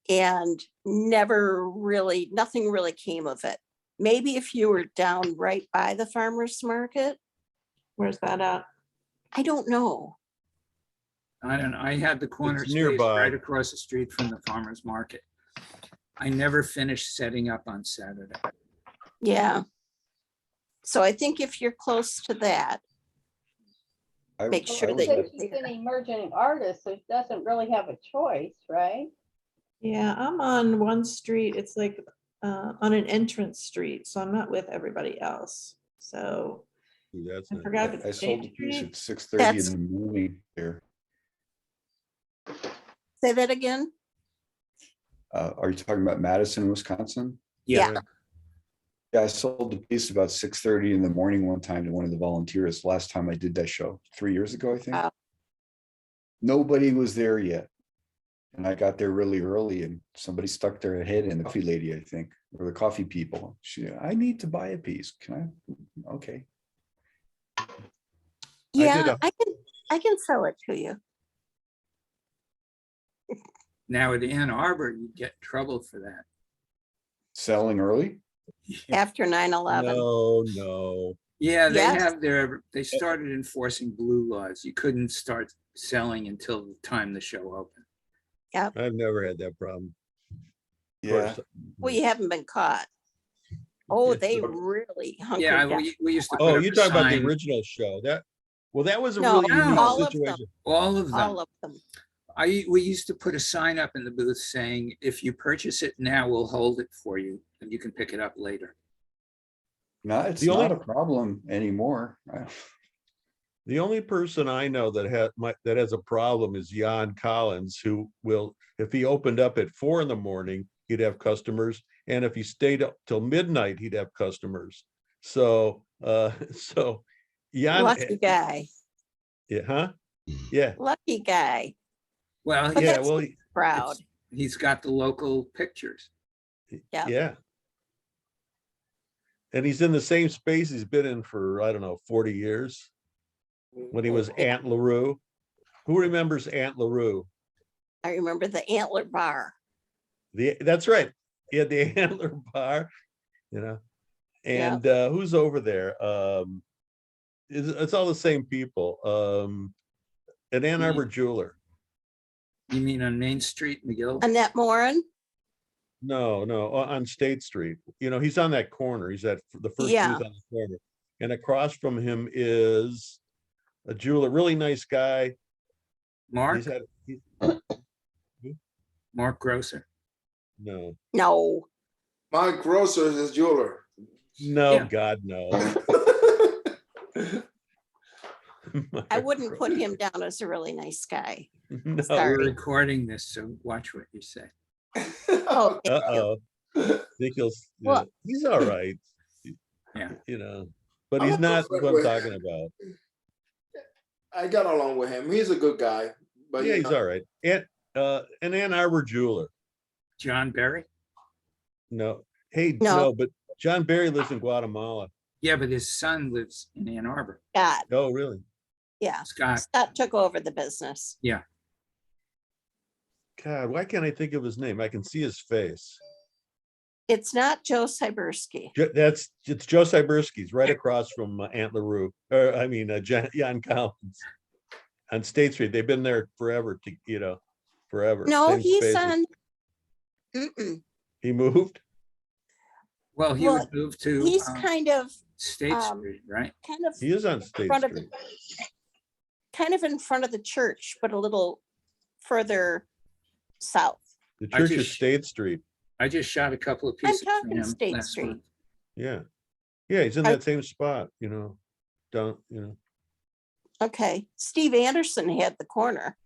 and nothing really came of it. Maybe if you were down right by the farmer's market. Where's that at? I don't know. I don't know. I had the corner It's space nearby. right across the street from the farmer's market. I never finished setting up on Saturday. Yeah. So I think if you're close to that, make Well, sure it that says you're she's an there. emerging artist, so she doesn't really have a choice, right? Yeah, I'm on one street. It's like on an entrance street, so I'm not with everybody else. So That's I not- forgot if I it's sold State a piece Street. at 6:30 in That's- the morning there. Say that again. Are you talking about Madison, Wisconsin? Yeah. Yeah, I sold the piece about 6:30 in the morning one time to one of the volunteers. Last time I did that show, 3 years ago, I think. Wow. Nobody was there yet. And I got there really early and somebody stuck their head in, the coffee lady, I think, or the coffee people. I need to buy a piece. Can I? Okay. Yeah, I can sell it to you. Now at Ann Arbor, you get in trouble for that. Selling early? After 9/11. No. Yeah, Yes. they started enforcing blue laws. You couldn't start selling until the time the show opened. I've never had that problem. Of Yeah. course. Well, you haven't been caught. Oh, Yeah. they really hunkered Yeah, down. we used to. Oh, put up you're a talking about the sign, original show. That was a No, really no, unique all of them. situation. all of them. All of them. We used to put a sign up in the booth saying, if you purchase it now, we'll hold it for you and you can pick it up later. No, it's The only- not a problem anymore. The only person I know that has a problem is Jan Collins, who will, if he opened up at 4 a.m, he'd have customers, and if he stayed up till midnight, he'd have customers. So, so Jan, Lucky guy. yeah, huh? Yeah, Lucky guy. Well, But yeah. that's Well, proud. he's got the local pictures. Yeah. yeah. And he's in the same space he's been in for, I don't know, 40 years. When he was Aunt LaRue. Who remembers Aunt LaRue? I remember the Antler Bar. That's right. He had the Antler Bar, and who's over there? it's all the same people. An Ann Arbor jeweler. You mean on Main Street, McGill? Annette Moran? No, on State Street. You know, he's on that corner. He's at the first Yeah. booth on the corner. And across from him is a jeweler, really nice guy. Mark, He's had, Mark Grosser. no, No, My grocer is his jeweler. no, Yeah. God, no. I wouldn't put him down as a really nice guy. No. Sorry. We're recording this, so watch what you say. Oh, thank you. Uh-oh. Think he'll, Well- he's all right. Yeah. You know, but I'm he's a not good what I'm friend talking with- about. I got along with him. He's a good guy. But Yeah, you he's know, all right. And an Ann Arbor jeweler. John Berry? No, hey, No. no, but John Barry lives in Guatemala. Yeah, but his son lives in Ann Arbor. God, Oh, really? yeah. Scott, Scott took over the business. God, why can't I think of his name? I can see his face. It's not Joe Cyberski. It's Joe Cyberski's right across from Aunt LaRue, or I mean, Jan Collins on State Street. They've been there forever, forever. No, Same he's spaces. on. Mm-mm. He moved? well, he Well, would move to He's kind of, State um, Street, right? He is on State front of Street. kind of in front of the church, but a little further south. The I church is just- State Street. I just shot a couple of pieces for talking him State last Street. month. Yeah. Yeah, he's in I- that same spot, down, Okay, Steve Anderson had the corner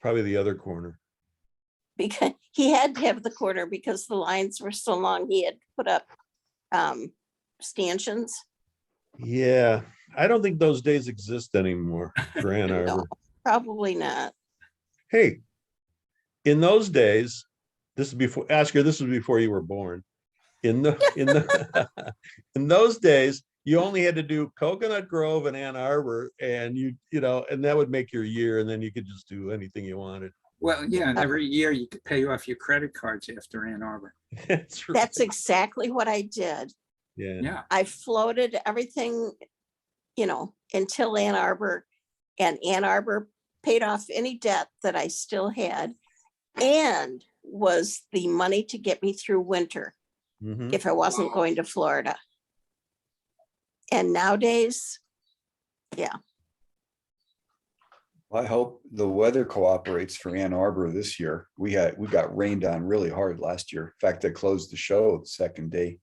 probably the other corner. because he had to have the corner because the lines were so long. He had put up stanchions. Yeah, I don't think those days exist anymore for Ann Arbor. No, probably not. Hey, in those days, this is before, Oscar, this was before you were born. In in those days, you only had to do Coconut Grove and Ann Arbor, and and that would make your year, and then you could just do anything you wanted. Well, yeah, and every year you could pay off your credit cards after Ann Arbor. That's right. That's exactly what I did. Yeah. Yeah, I floated everything, until Ann Arbor, and Ann Arbor paid off any debt that I still had and was the money to get me through winter Mhm. if I wasn't Wow. going to Florida. And nowadays, I hope the weather cooperates for Ann Arbor this year. We got rained on really hard last year. In fact, they closed the show the second day.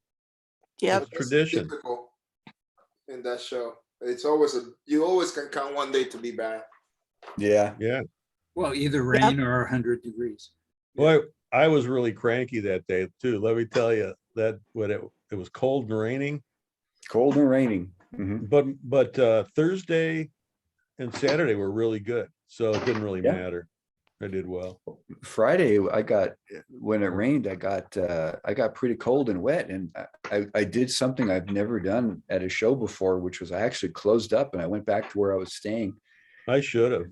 yep, It's tradition. typical in that show. It's always you always can count one day to be bad. Yeah, Yeah. well, either rain or 100 degrees. Boy, I was really cranky that day too. Let me tell you that when it was cold and raining, cold and raining. Mhm. but Thursday and Saturday were really good. So it didn't really Yeah. matter. I did well. Friday, when it rained, I got pretty cold and wet, and I did something I've never done at a show before, which was I actually closed up and I went back to where I was staying, I should have.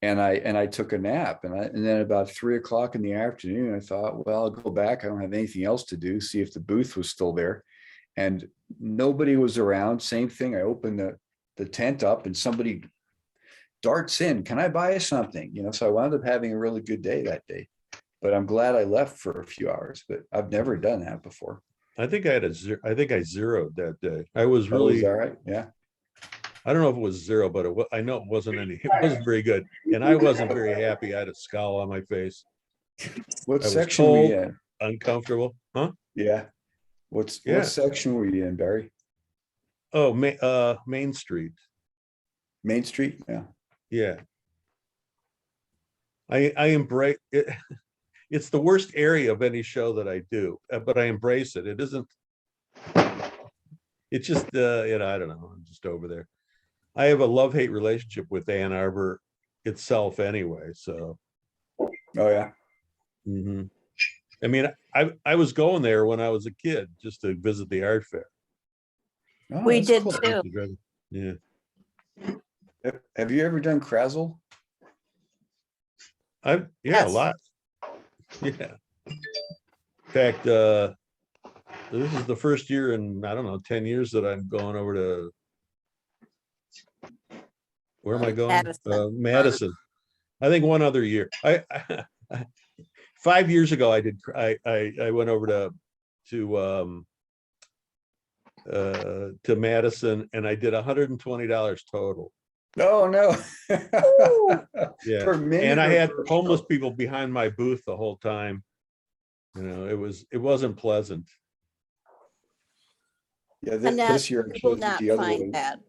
and I took a nap, and then about 3 o'clock in the afternoon, I thought, well, I'll go back. I don't have anything else to do. See if the booth was still there, and nobody was around. Same thing. I opened the tent up, and somebody darts in, can I buy you something? So I wound up having a really good day that day, but I'm glad I left for a few hours, but I've never done that before. I think I I zeroed that day. I was That was really, all right. Yeah. I don't know if it was zero, but I know it wasn't very good. And I wasn't very happy. I had a scowl on my face, What I was section were you cold. in? uncomfortable. Huh? Yeah. Yeah. What section were you in, Barry? Oh, Main Street. Main Street? Yeah. Yeah. I embrace it. It's the worst area of any show that I do, but I embrace it. It isn't, it's just, I don't know. I'm just over there. I have a love-hate relationship with Ann Arbor itself anyway, so. Oh, yeah. Mhm. I mean, I was going there when I was a kid just to visit the art fair. Oh, we that's did cool. too. Yeah. Have you ever done Krazel? Yeah, Yes. a lot. Yeah. In fact, This is the first year in, I don't know, 10 years that I'm going over to, where am I going? Madison. Madison. I think one other year. 5 years ago, I went over to Madison, and I did $120 total. Oh, no. Yeah, Per minute and I or had per homeless show? people behind my booth the whole time. You know, it wasn't pleasant. Yeah, Annette, this year I you will chose it not the other find way. that.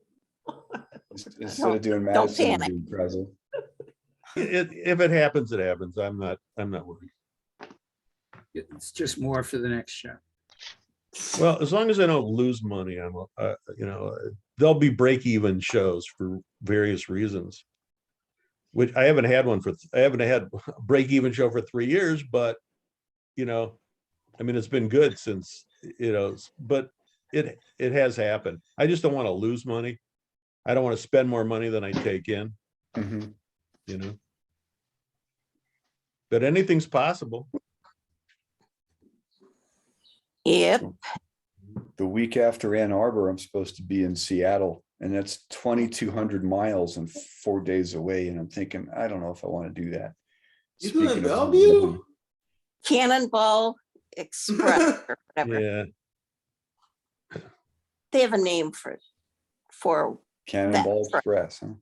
Instead of doing Don't Madison, I'm panic. doing Prazel. If it happens, it happens. I'm not worried. It's just more for the next show. Well, as long as I don't lose money, I'm, you know, there'll be break-even shows for various reasons. Which I haven't had I haven't had a break-even show for 3 years, but, you know, I mean, it's been good since, you know, but it has happened. I just don't want to lose money. I don't want to spend more money than I take in, Mhm. you know. But anything's possible. Yep. The week after Ann Arbor, I'm supposed to be in Seattle, and that's 2,200 miles and 4 days away. And I'm thinking, I don't know if I want to do that. You doing Speaking of Bellevue? Cannonball Express or whatever. Yeah. They have a name for Cannonball That- Express, huh?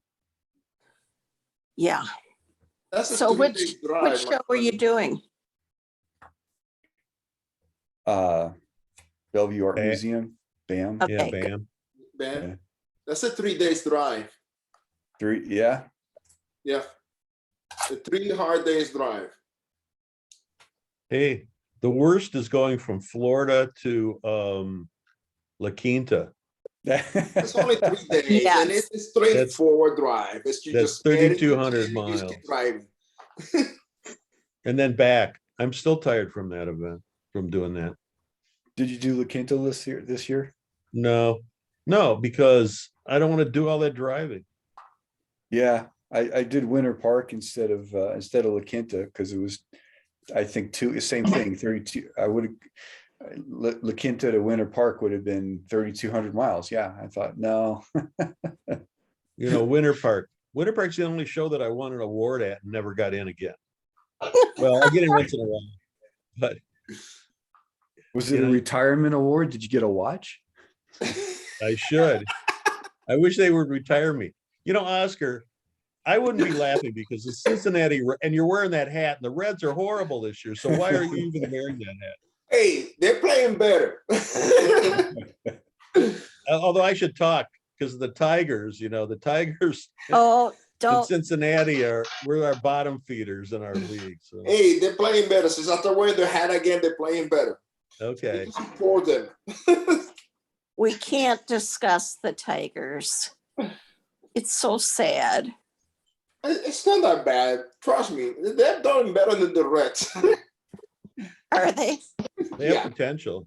yeah. That's a So 3 which day drive. which show are you doing? Bellevue Art Bam. Museum, BAM. Yeah, Okay, good. bam. Man, Yeah. that's a 3 days drive. 3, yeah. Yeah. A 3 hard days drive. Hey, the worst is going from Florida to La Quinta. It's only 3 days, Yes. and it's a straightforward drive. It's you That's just get into 3,200 and you just keep miles. driving. And then back. I'm still tired from that event, from doing that. Did you do La Quinta this year? No, because I don't want to do all that driving. Yeah, I did Winter Park instead of La Quinta because it was, I think, same thing, 32. I would La Quinta to Winter Park would have been 3,200 miles. Yeah, I thought, no. You know, Winter Park's the only show that I won an award at and never got in again. Well, I get in once in a while, but Was it a retirement award? Did you get a watch? I should. I wish they would retire me. You know, Oscar, I wouldn't be laughing because the Cincinnati, and you're wearing that hat, and the Reds are horrible this year. So why are you even wearing that hat? Hey, they're playing better. Although I should talk because the Tigers, you know, the Tigers Oh, in don't. Cincinnati we're our bottom feeders in our league. So Hey, they're playing better. Since after wearing their hat again, they're playing better. okay. You support them. We can't discuss the Tigers. It's so sad. It's not that bad. Trust me. They're doing better than the Reds. Are they? They have Yeah. potential.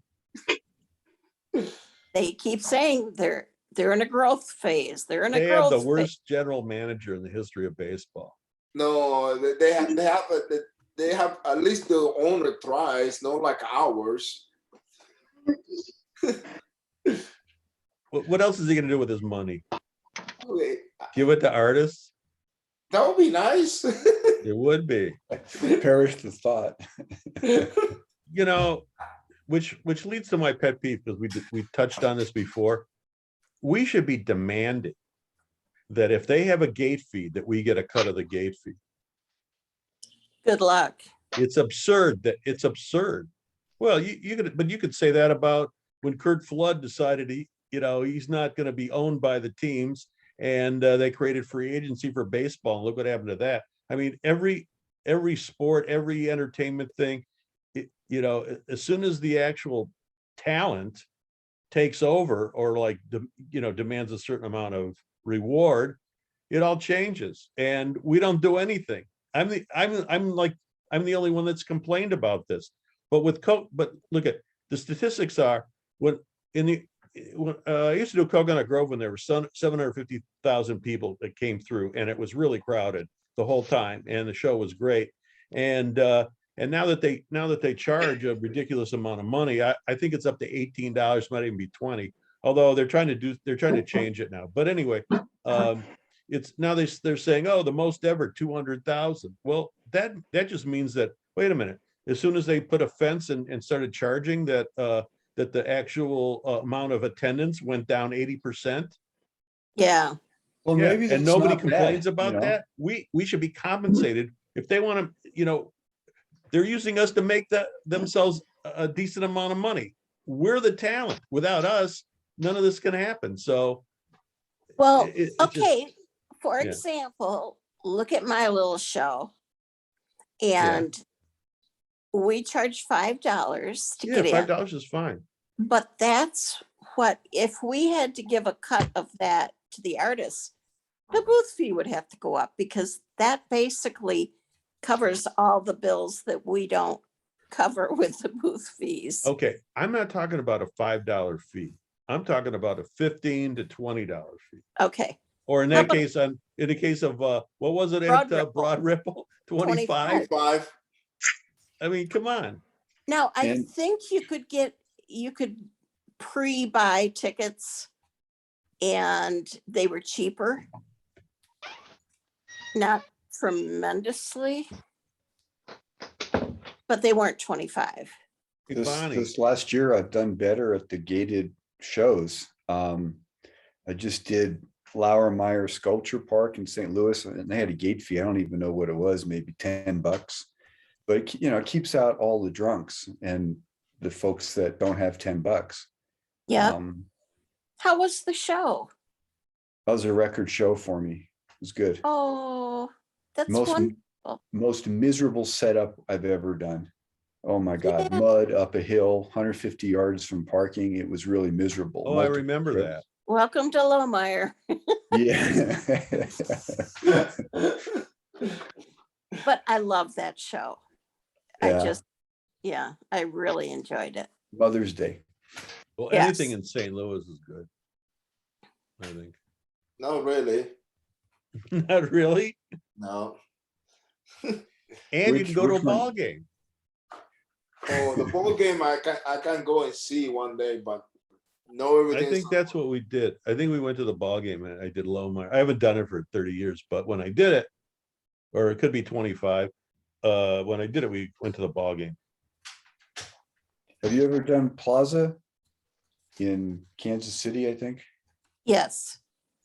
They keep saying they're in a growth phase. They're in a They have growth the worst general manager in the history of baseball. No, they have at least the owner tries, not like ours. What else is he going to do with his money? Okay, Give it to artists? that would be nice. It would be. Perish the thought. You know, which leads to my pet peeve because we touched on this before. We should be demanding that if they have a gate fee, that we get a cut of the gate fee. Good luck. It's absurd. It's absurd. Well, you could say that about when Kurt Flood decided he's not going to be owned by the teams, and they created free agency for baseball. And look what happened to that. I mean, every sport, every entertainment thing, as soon as the actual talent takes over or demands a certain amount of reward, it all changes, and we don't do anything. I'm the only one that's complained about this. But look at the statistics are when I used to do Coconut Grove when there were 750,000 people that came through, and it was really crowded the whole time, and the show was great. And And now that they charge a ridiculous amount of money, I think it's up to $18, might even be 20. Although they're trying to change it now. But anyway, it's now they're saying, oh, the most ever 200,000. Well, that just means that, wait a minute, as soon as they put a fence and started charging that that the actual amount of attendance went down 80%. Yeah. Well, Yeah, maybe and that's nobody not complains bad, about you know? that. We should be compensated if they want to, they're using us to make themselves a decent amount of money. We're the talent. Without us, none of this can happen. So, Well, it just- okay, for yeah. example, look at my little show. And we charge $5 to yeah, get in. $5 is fine. But that's what, if we had to give a cut of that to the artists, the booth fee would have to go up, because that basically covers all the bills that we don't cover with the booth fees. Okay, I'm not talking about a $5 fee. I'm talking about a $15 to $20 fee. Okay. Or in that case, in the case of what was it Broad at Ripple. Broad Ripple? 25? 5. I mean, come on. Now, I And- think you could pre-buy tickets and they were cheaper. Not tremendously, but they weren't 25. Hey, This Bonnie, last year, I've done better at the gated shows. I just did Flower Meyer Sculpture Park in St. Louis, and they had a gate fee. I don't even know what it was, maybe $10. But it keeps out all the drunks and the folks that don't have $10. Yeah. How was the show? That was a record show for me. It was good. Oh, that's Most wonderful. most miserable setup I've ever done. Oh my God, Yeah. mud up a hill, 150 yards from parking. It was really miserable. oh, I Multiple remember trips. that. Welcome to Lohmeyer. Yeah. But I love that show. Yeah. I really enjoyed it. Mother's Day. Well, Yes. anything in St. Louis is good, I think. Not really. Not really. No. And you Which- can go to a which one? ball game. Oh, the ball game I can go and see one day, but no I everything. think that's what we did. I think we went to the ball game and I did Lomar. I haven't done it for 30 years, but when I did it, or it could be 25, when I did it, we went to the ball game. Have you ever done Plaza in Kansas City, I think? Yes.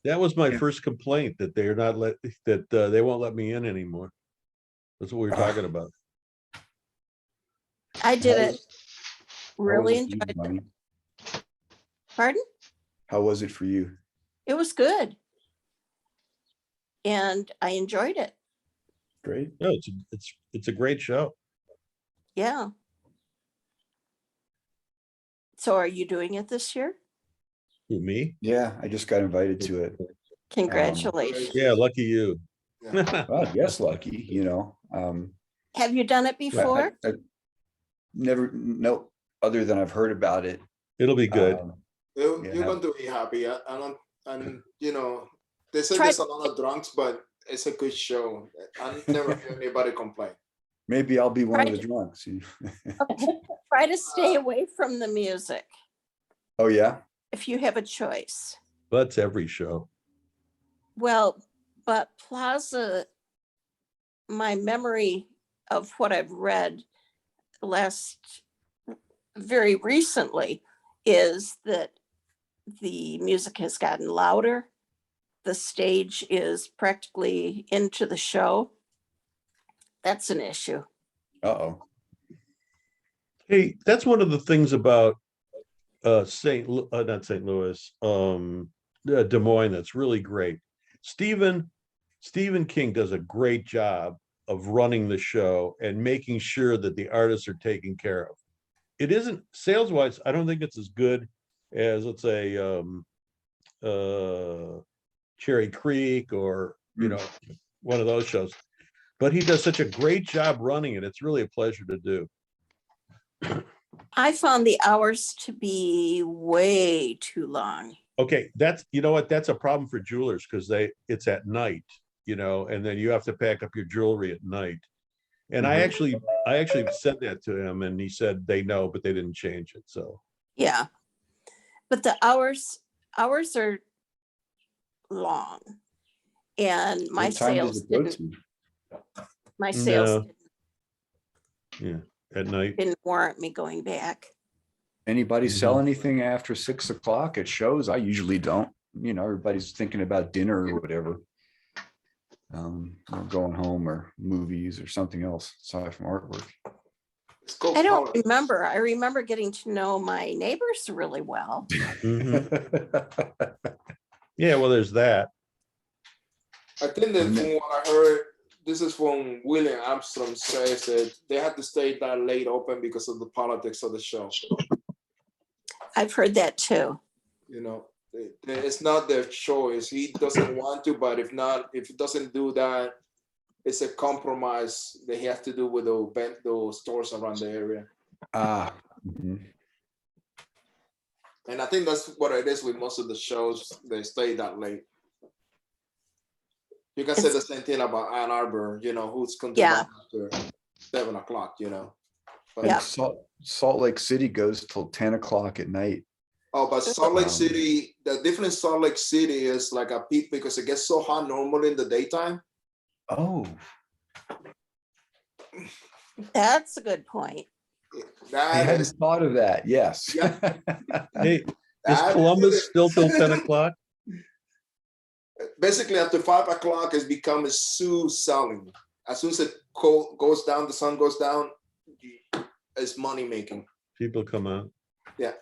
That was my Yeah. first complaint, that they're not they won't let me in anymore. That's what we were talking about. I did How it. was- Really how was it for you, enjoyed it. Bonnie? Pardon? How was it for you? It was good. And I enjoyed it. No, it's a great show. Yeah. So are you doing it this year? Who, me? Yeah, I just got invited to it. Congratulations. Yeah, lucky you. Well, yes, lucky, Have you done it yeah, before? I never, no, other than I've heard about it. It'll be good. You're Yeah. going to be happy. I don't, and they say Try- there's a lot of drunks, but it's a good show. I never hear anybody complain. Maybe I'll be one of the Right. drunks. Try to stay away from the music Oh, yeah? if you have a choice. That's every show. Well, but Plaza, my memory of what I've read very recently is that the music has gotten louder. The stage is practically into the show. That's an issue. Uh-oh. Hey, that's one of the things about not St. Louis, Des Moines, that's really great. Stephen King does a great job of running the show and making sure that the artists are taken care of. It isn't sales wise, I don't think it's as good as, let's say, Cherry Creek or one of those shows, but he does such a great job running it. It's really a pleasure to do. I found the hours to be way too long. Okay, that's, you know what, that's a problem for jewelers because it's at night, and then you have to pack up your jewelry at night. And I actually said that to him and he said they know, but they didn't change it. So Yeah. But the hours are long. And my What time does sales it go didn't, to? my sales yeah, at night. didn't warrant me going back. Anybody sell Mhm. anything after 6 o'clock at shows? I usually don't. You know, everybody's thinking about dinner or whatever. Or going home or movies or something else aside from artwork. It's called I don't colors. remember. I remember getting to know my neighbors really well. Mhm. Yeah, well, there's that. I think that from what I heard, this is from William Armstrong, says that they had to stay that late open because of the politics of the show. I've heard that too. You know, it's not their choice. He doesn't want to, but if it doesn't do that, it's a compromise they have to do with those stores around the area. Mhm. And I think that's what it is with most of the shows. They stay that late. You can say the same thing about Ann Arbor, you know, who's going to Yeah. after 7 o'clock, you know. But, And Salt Lake City goes till 10 o'clock at night. oh, but Salt Lake City, the difference in Salt Lake City is like a peak because it gets so hot normally in the daytime. Oh, That's a good point. I hadn't thought of that. Yes. Yeah. Hey, is That Columbus is- still till 10 o'clock? Basically, after 5 o'clock, it's become a Sioux selling. As soon as it goes down, the sun goes down, it's money making. People come out. Yeah.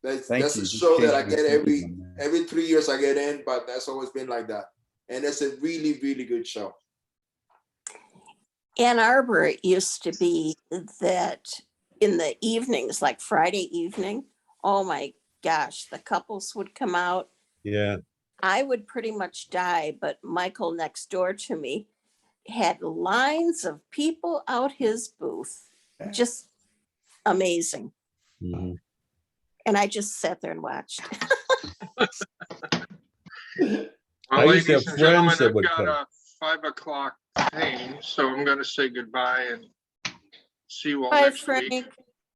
Thank That's you. a Just show that changed I my get thinking on that. every 3 years I get in, but that's always been like that. And it's a really, really good show. Ann Arbor, it used to be that in the evenings, like Friday evening, oh my gosh, the couples would come out. Yeah. I would pretty much die, but Michael next door to me had lines of people out his booth. Yeah. Just amazing. Mhm. And I just sat there and watched. I Well, used to have ladies and gentlemen, friends that I've would got come. a 5 o'clock pain, so I'm going to say goodbye and see you all Bye, next Frank. week.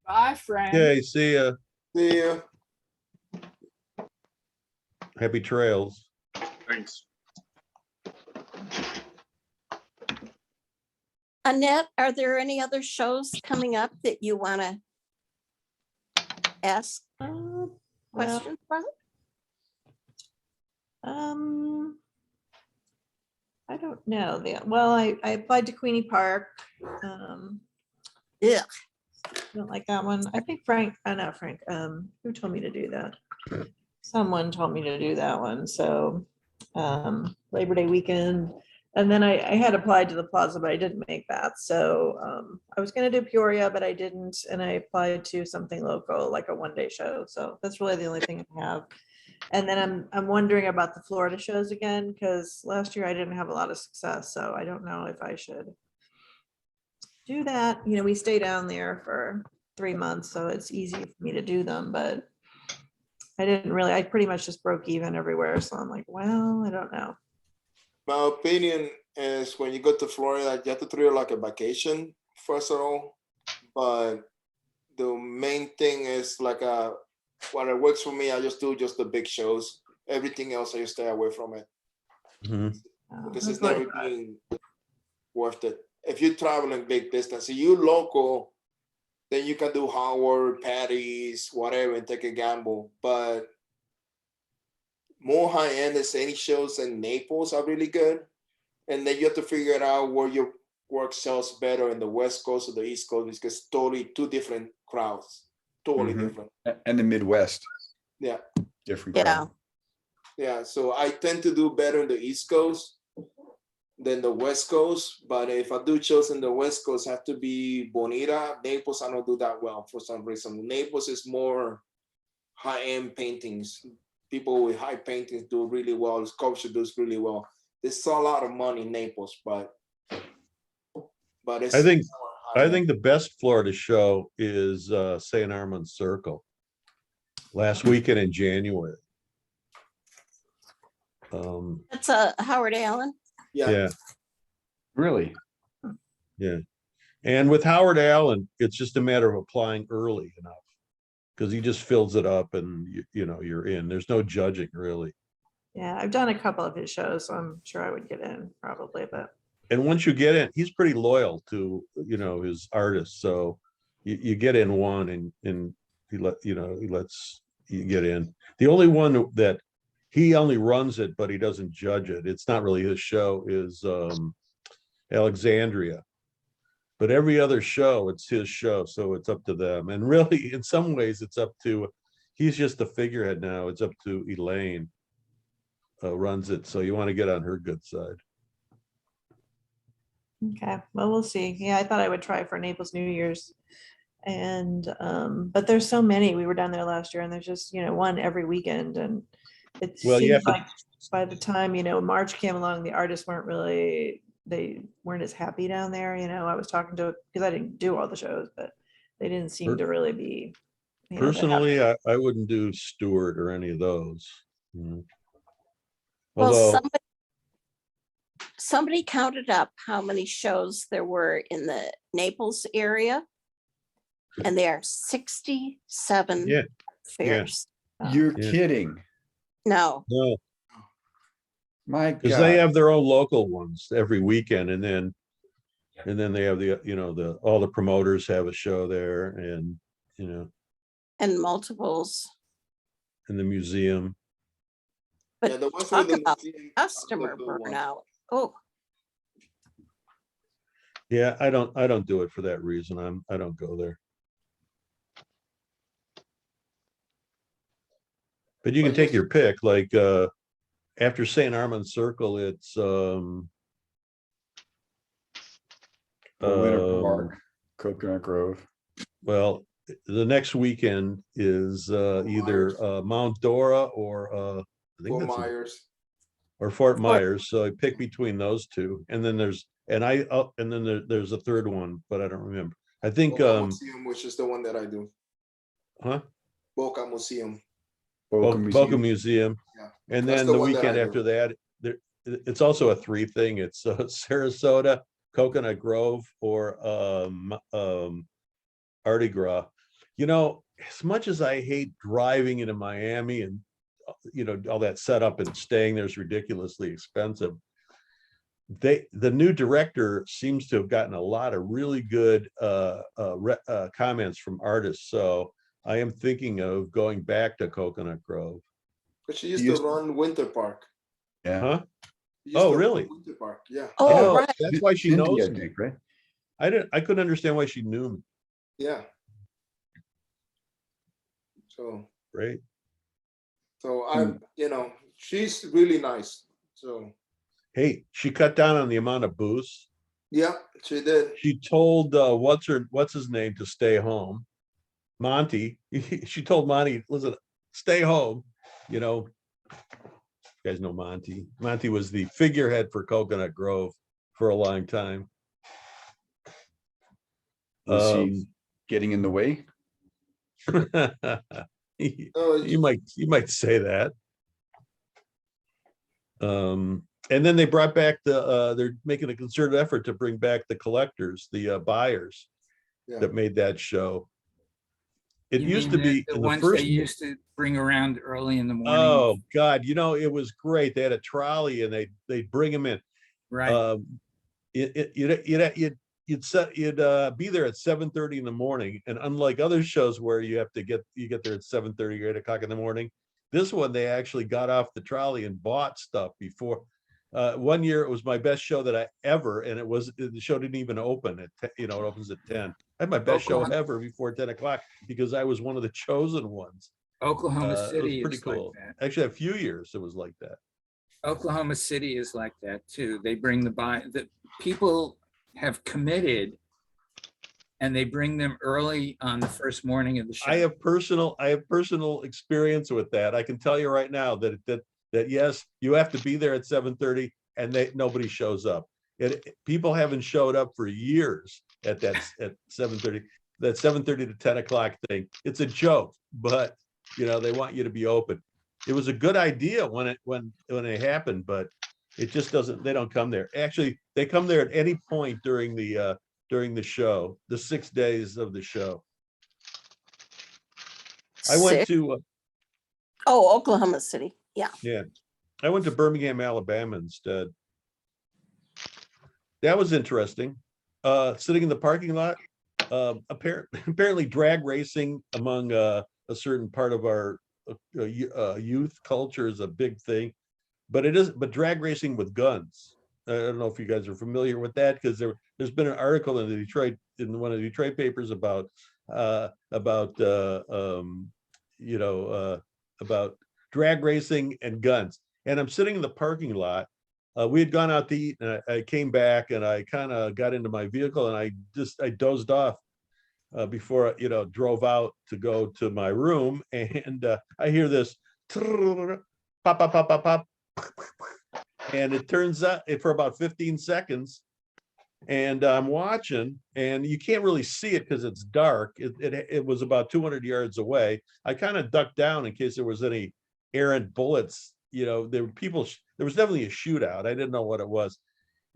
Bye, friend. Okay, see ya. See ya. Happy trails. Thanks. Annette, are there any other shows coming up that you want to ask Well, questions about? I don't know. I applied to Queenie Park. Yeah. Don't like that one. I think Frank, not Frank, who told me to do that? Someone told me to do that one. So Labor Day weekend. And then I had applied to the Plaza, but I didn't make that. So I was going to do Peoria, but I didn't. And I applied to something local, like a one-day show. So that's really the only thing I have. And then I'm wondering about the Florida shows again, because last year I didn't have a lot of success. So I don't know if I should do that. You know, we stay down there for 3 months, so it's easy for me to do them, but I pretty much just broke even everywhere. So I'm like, well, I don't know. My opinion is when you go to Florida, you have to treat it like a vacation, first of all. But the main thing is like what it works for me, I just do just the big shows. Everything else, I just stay away from it Mhm. because That's it's what I never thought. been worth it. If you're traveling big distance, if you're local, then you can do Howard, Patty's, whatever, and take a gamble. But more high end is any shows in Naples are really good. And then you have to figure out where your work sells better in the West Coast or the East Coast because it's totally two different crowds. Totally Mhm. different. And the Midwest, Yeah. different. Yeah. crowd. Yeah. So I tend to do better in the East Coast than the West Coast. But if I do shows in the West Coast, have to be Bonita. Naples, I don't do that well for some reason. Naples is more high-end paintings. People with high paintings do really well. Sculpture does really well. There's a lot of money in Naples, but it's I think more high-end. the best Florida show is St. Armand's Circle. Last weekend in January. That's Howard Allen. Yeah. Yeah, Really? Yeah. And with Howard Allen, it's just a matter of applying early enough. Because he just fills it up and you know, you're in. There's no judging really. Yeah, I've done a couple of his shows, so I'm sure I would get in probably, but And once you get in, he's pretty loyal to, you know, his artists. So you get in one and he lets you get in. The only one that he only runs it, but he doesn't judge it. It's not really his show, is Alexandria. But every other show, it's his show, so it's up to them. And really, in some ways, it's up to, he's just the figurehead now. It's up to Elaine runs it. So you want to get on her good side. okay, well, we'll see. Yeah, I thought I would try for Naples New Year's. And but there's so many. We were down there last year and there's just, one every weekend. And it Well, you seems have to- like by the time, March came along, the artists they weren't as happy down there. I was talking to, because I didn't do all the shows, but they didn't seem to really be. that happy. Personally, I wouldn't do Stewart or any of those. Well, Although, somebody counted up how many shows there were in the Naples area. And there are 67 Yeah, fairs. You're Yeah. kidding. No, no, My because they God. have their own local ones every weekend, and then they have all the promoters have a show there, and and multiples. in the museum. But Yeah, the ones talk with the about museum are customer the good ones. burnout. Oh, Yeah, I don't do it for that reason. I don't go there. But you can But take yes. your pick. Like after St. Armand Circle, it's Winter um, Park, Coconut Grove. well, the next weekend is either Mount Dora or I think Fort that's Myers. or Fort Myers. So I pick between those two, and then there's there's a third one, but I don't remember. I think Boca Museum, which is the one that I do. huh? Boca Museum. Boca Boca Museum. Museum, Yeah, and that's then the the one that weekend I do. after that, it's also a 3 thing. It's Sarasota, Coconut Grove, or Mardi Gras. As much as I hate driving into Miami and all that setup and staying there is ridiculously expensive. The new director seems to have gotten a lot of really good comments from artists. So I am thinking of going back to Coconut Grove. But she used to run Winter Park. Yeah. Huh? She used Oh, to run really? Winter Park, yeah. oh, Yeah, right. that's why she Cindy, knows I me. think, right? I couldn't understand why she knew me. Yeah. So, Right? she's really nice. So, Hey, she cut down on the amount of booze. yeah, she did. She told what's his name to stay home. Monty. She told Monty, listen, stay home. You guys know Monty. Monty was the figurehead for Coconut Grove for a long time. Was he getting in the way? you might say that. And then they brought back they're making a concerted effort to bring back the collectors, the buyers that made that show. It You used mean to be the in the ones first. they used to bring around early in the morning. Oh God, it was great. They had a trolley and they'd bring them in. Right. You'd be there at 7:30 in the morning, and unlike other shows where you get there at 7:30 or 8 o'clock in the morning, this one they actually got off the trolley and bought stuff before. One year it was my best show that I ever, and the show didn't even open at it opens at 10. I had my best show ever before 10 o'clock because I was one of the chosen ones. Oklahoma It was City pretty is cool. like that. Actually, a few years it was like that. Oklahoma City is like that too. They bring the people have committed and they bring them early on the first morning of the show. I have personal experience with that. I can tell you right now that yes, you have to be there at 7:30 and nobody shows up. People haven't showed up for years at 7:30. That 7:30 to 10 o'clock thing. It's a joke, but they want you to be open. It was a good idea when it happened, but it just doesn't. They don't come there. Actually, they come there at any point during the during the show, the 6 days of the show. I went Sick. to, Oh, Oklahoma City. Yeah. yeah, I went to Birmingham, Alabama instead. That was interesting. Sitting in the parking lot, apparently drag racing among a certain part of our youth culture is a big thing, but drag racing with guns. I don't know if you guys are familiar with that, because there's been an article in one of the Detroit papers about about drag racing and guns. And I'm sitting in the parking lot. We had gone out to eat, and I came back, and I kind of got into my vehicle, and I dozed off before drove out to go to my room, and I hear this pop pop pop pop pop, and it turns out for about 15 seconds, and I'm watching, and you can't really see it because it's dark. It was about 200 yards away. I kind of ducked down in case there was any errant bullets. There was definitely a shootout. I didn't know what it was.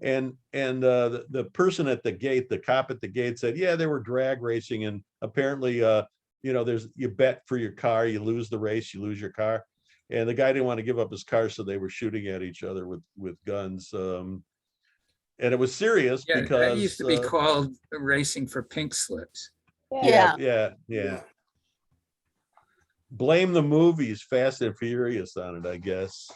And the person at the gate, the cop at the gate, said, yeah, they were drag racing, and apparently you bet for your car, you lose the race, you lose your car. And the guy didn't want to give up his car, so they were shooting at each other with guns. And it was serious because that used to be called racing for pink slips. Yeah. Yeah. Blame the movies Fast and Furious on it, I guess.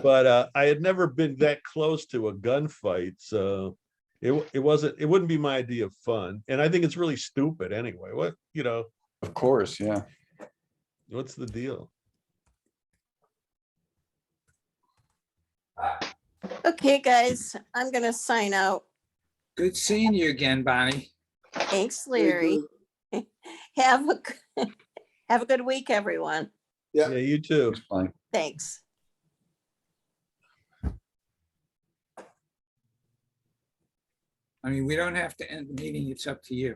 But I had never been that close to a gunfight, so it wouldn't be my idea of fun. And I think it's really stupid anyway. Of course, yeah. What's the deal? Okay, guys, I'm gonna sign out. Good seeing you again, Bonnie. Thanks, Larry. Have a good week, everyone. Yeah. Yeah, you too. It's fine. Thanks. I mean, we don't have to end the meeting. It's up to you.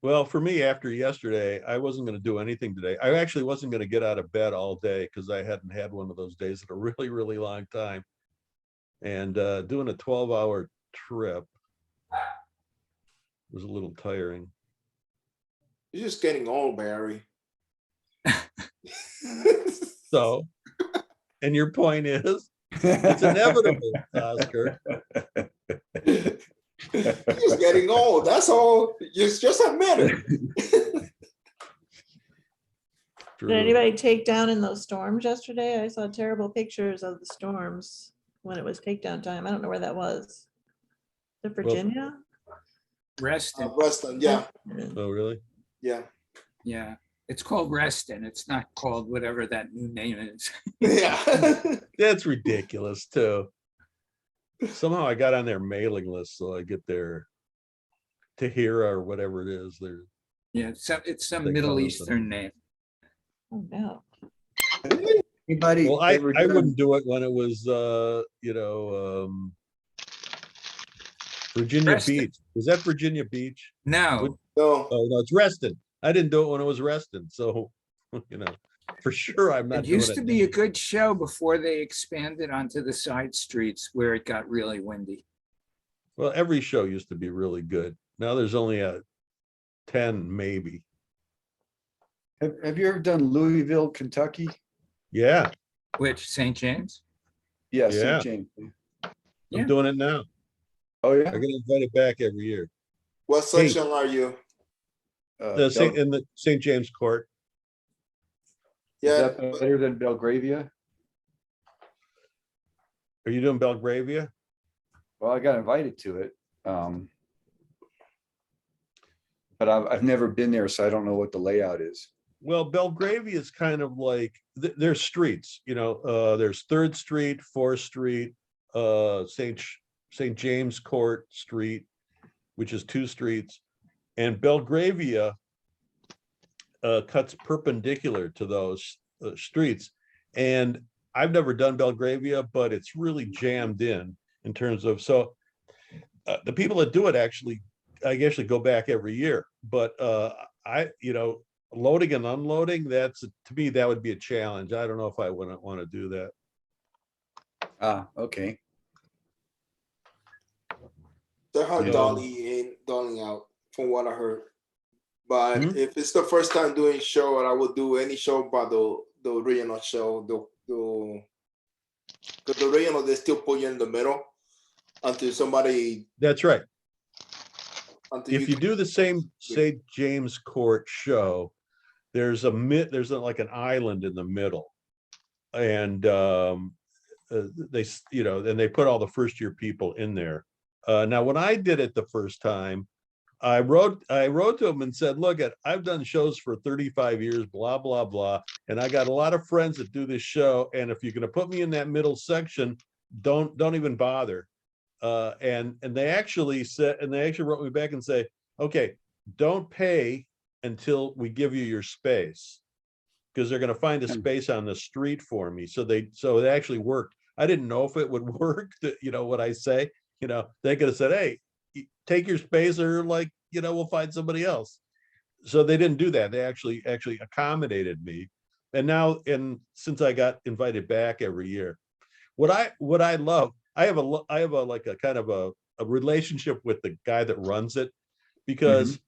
Well, for me, after yesterday, I wasn't going to do anything today. I actually wasn't going to get out of bed all day because I hadn't had one of those days in a really, really long time. And doing a 12-hour trip was a little tiring. You're just getting old, Barry. So, and your point is, it's inevitable, Oscar. You're just getting old. That's all. Just admit it. True. Did anybody take down in those storms yesterday? I saw terrible pictures of the storms when it was takedown time. I don't know where that was. Is it Virginia? Reston. Weston, yeah, Oh, really? yeah, Yeah. It's called Reston. It's not called whatever that new name is. yeah. That's ridiculous too. Somehow I got on their mailing list, so I get their Tahira or whatever it is. Yeah, it's some They Middle call it Eastern name. Oh, no. Anybody Well, I ever done- wouldn't do it when it was Virginia Reston. Beach. Was that Virginia Beach? No, No, Oh no, it's Reston. I didn't do it when it was Reston, so for sure I'm not it doing used it to be now. a good show before they expanded onto the side streets where it got really windy. Well, every show used to be really good. Now there's only a 10 maybe. Have you ever done Louisville, Kentucky? Yeah, Which, St. James? Yeah, Yeah. St. James. Yeah. I'm doing it now. Oh, I yeah. get invited back every year. what section are you? Is In the St. James Court. Yeah, that better than Belgravia? Are you doing Belgravia? Well, I got invited to it. But I've never been there, so I don't know what the layout is. Well, Belgravia is kind of like there's streets, there's 3rd Street, 4th Street, St. James Court Street, which is 2 streets, and Belgravia cuts perpendicular to those streets. And I've never done Belgravia, but it's really jammed in terms of the people that do it I actually go back every year, but loading and unloading, to me, that would be a challenge. I don't know if I wouldn't want to do that. Ah, okay. They're hard Yeah. dolling out, from what I heard. But Hmm? if it's the first time doing show, and I would do any show but the original show, because the original they still put you in the middle until somebody That's right. until If you do the same St. James Court show, there's like an island in the middle. And they, and they put all the first year people in there. Now, when I did it the first time, I wrote to them and said, look, I've done shows for 35 years, blah, blah, blah. And I got a lot of friends that do this show. And if you're going to put me in that middle section, don't even bother. And they actually wrote me back and say, okay, don't pay until we give you your space, because they're going to find a space on the street for me. So it actually worked. I didn't know if it would work, what I say, they could have said, hey, take your space, or we'll find somebody else. So they didn't do that. They actually accommodated me. And now, since I got invited back every year, what I love, I have a kind of a relationship with the guy that runs it, because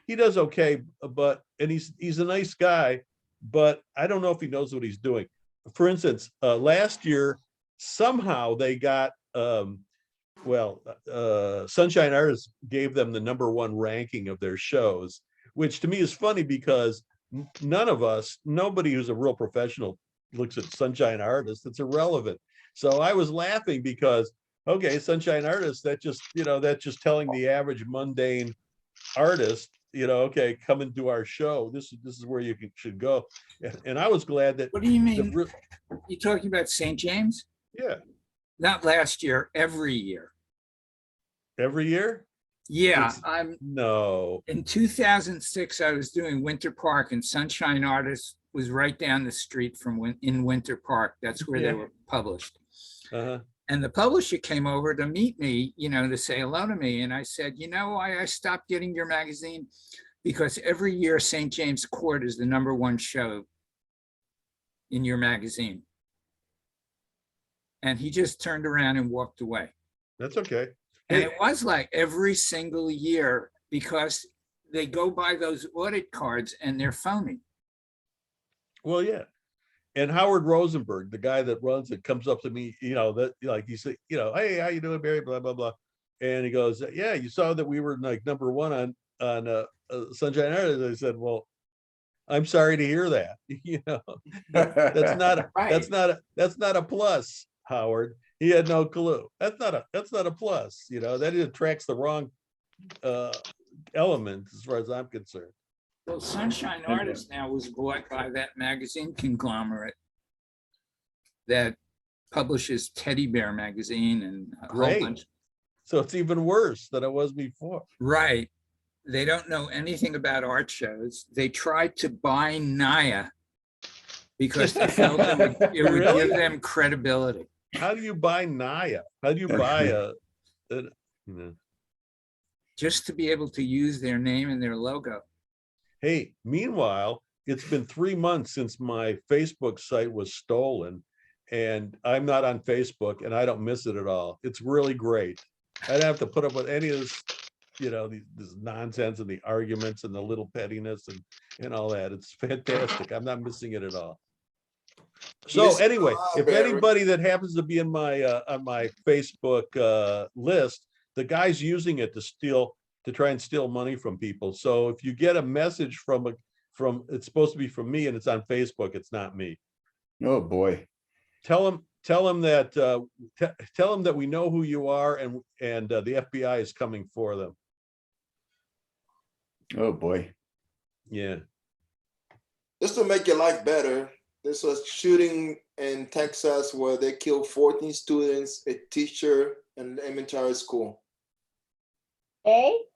he does okay, and he's a nice guy, but I don't know if he knows what he's doing. For instance, last year, somehow they got, Sunshine Artists gave them the #1 ranking of their shows, which to me is funny, because nobody who's a real professional looks at Sunshine Artists. It's irrelevant. So I was laughing because, okay, Sunshine Artists, that's just telling the average mundane artist, okay, come and do our show. This is where you should go. And I was glad that. What do you mean? You talking about St. James? Yeah. Not last year, every year. Every year? Yeah, No. In 2006, I was doing Winter Park, and Sunshine Artists was right down the street in Winter Park. That's where they were published. Uh-huh. And the publisher came over to meet me, to say hello to me. And I said, why I stopped getting your magazine? Because every year St. James Court is the #1 show in your magazine. And he just turned around and walked away. That's okay. And it was like every single year, because they go by those audit cards and they're phony. Well, yeah. And Howard Rosenberg, the guy that runs it, comes up to me, that he said, hey, how you doing, Barry? Blah, blah, blah. And he goes, yeah, you saw that we were like #1 on Sunshine Artists. I said, well, I'm sorry to hear that. That's not a plus, Howard. He had no clue. That's not a plus. That attracts the wrong element as far as I'm concerned. Well, Sunshine Artists now was bought by that magazine conglomerate that publishes Teddy Bear magazine and a whole bunch. So it's even worse than it was before. Right. They don't know anything about art shows. They tried to buy Naya because they felt it would Really? give them credibility. How do you buy Naya? How do you buy just to be able to use their name and their logo? Hey, meanwhile, it's been 3 months since my Facebook site was stolen, and I'm not on Facebook, and I don't miss it at all. It's really great. I don't have to put up with any of this, this nonsense and the arguments and the little pettiness and all that. It's fantastic. I'm not missing it at all. So anyway, if anybody that happens to be in my on my Facebook list, the guy's using it to try and steal money from people. So if you get a message from it's supposed to be from me and it's on Facebook, it's not me. Oh boy. Tell him that we know who you are, and the FBI is coming for them. Oh boy. Yeah. Just to make your life better, this was shooting in Texas where they killed 14 students, a teacher, and an elementary school. Hey,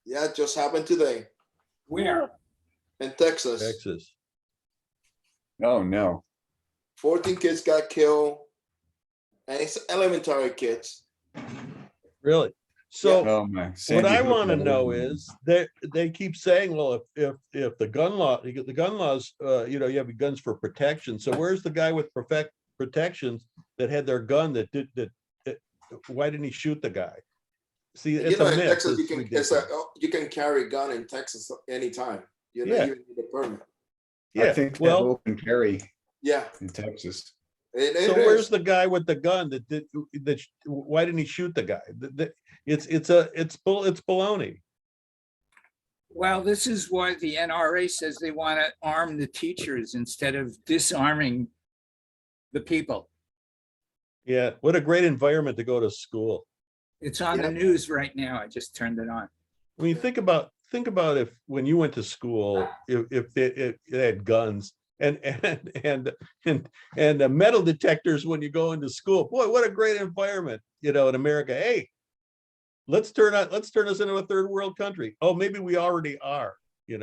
Yeah, it just happened today Where? in Texas. Texas. Oh no. 14 kids got killed, and it's elementary kids. Really? So Oh my. what Sandy I Hook want to level. know is they keep saying, well, if the gun laws, you have guns for protection. So where's the guy with protections that had their gun that why didn't he shoot the guy? See, You it's know, a in myth. Texas, It's it's ridiculous. you can carry a gun in Texas anytime. You don't Yeah. even need a permit. I Yeah, think they have well, open carry Yeah. in Texas. so It where's is. the guy with the gun that did that? Why didn't he shoot the guy? It's baloney. Well, this is why the NRA says they want to arm the teachers instead of disarming the people. Yeah, what a great environment to go to school. It's on the Yep. news right now. I just turned it on. I mean, think about if when you went to school, if it had guns and metal detectors when you go into school. Boy, what a great environment, in America. Hey, let's turn us into a third world country. Oh, maybe we already are, You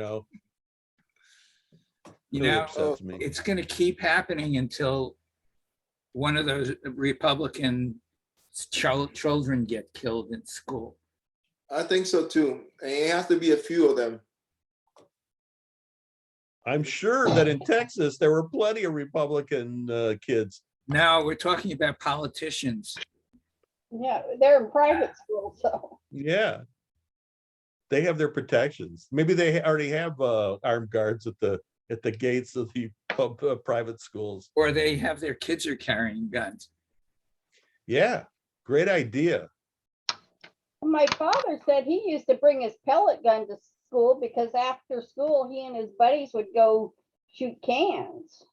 Really know, upsets me. it's going to keep happening until one of those Republican children get killed in school. I think so too. And it has to be a few of them. I'm sure that in Texas, there were plenty of Republican kids. Now we're talking about politicians. Yeah, they're in private school, so. Yeah. They have their protections. Maybe they already have armed guards at the gates of the private schools. Or they have their kids are carrying guns. Yeah, great idea. My father said he used to bring his pellet gun to school because after school, he and his buddies would go shoot cans.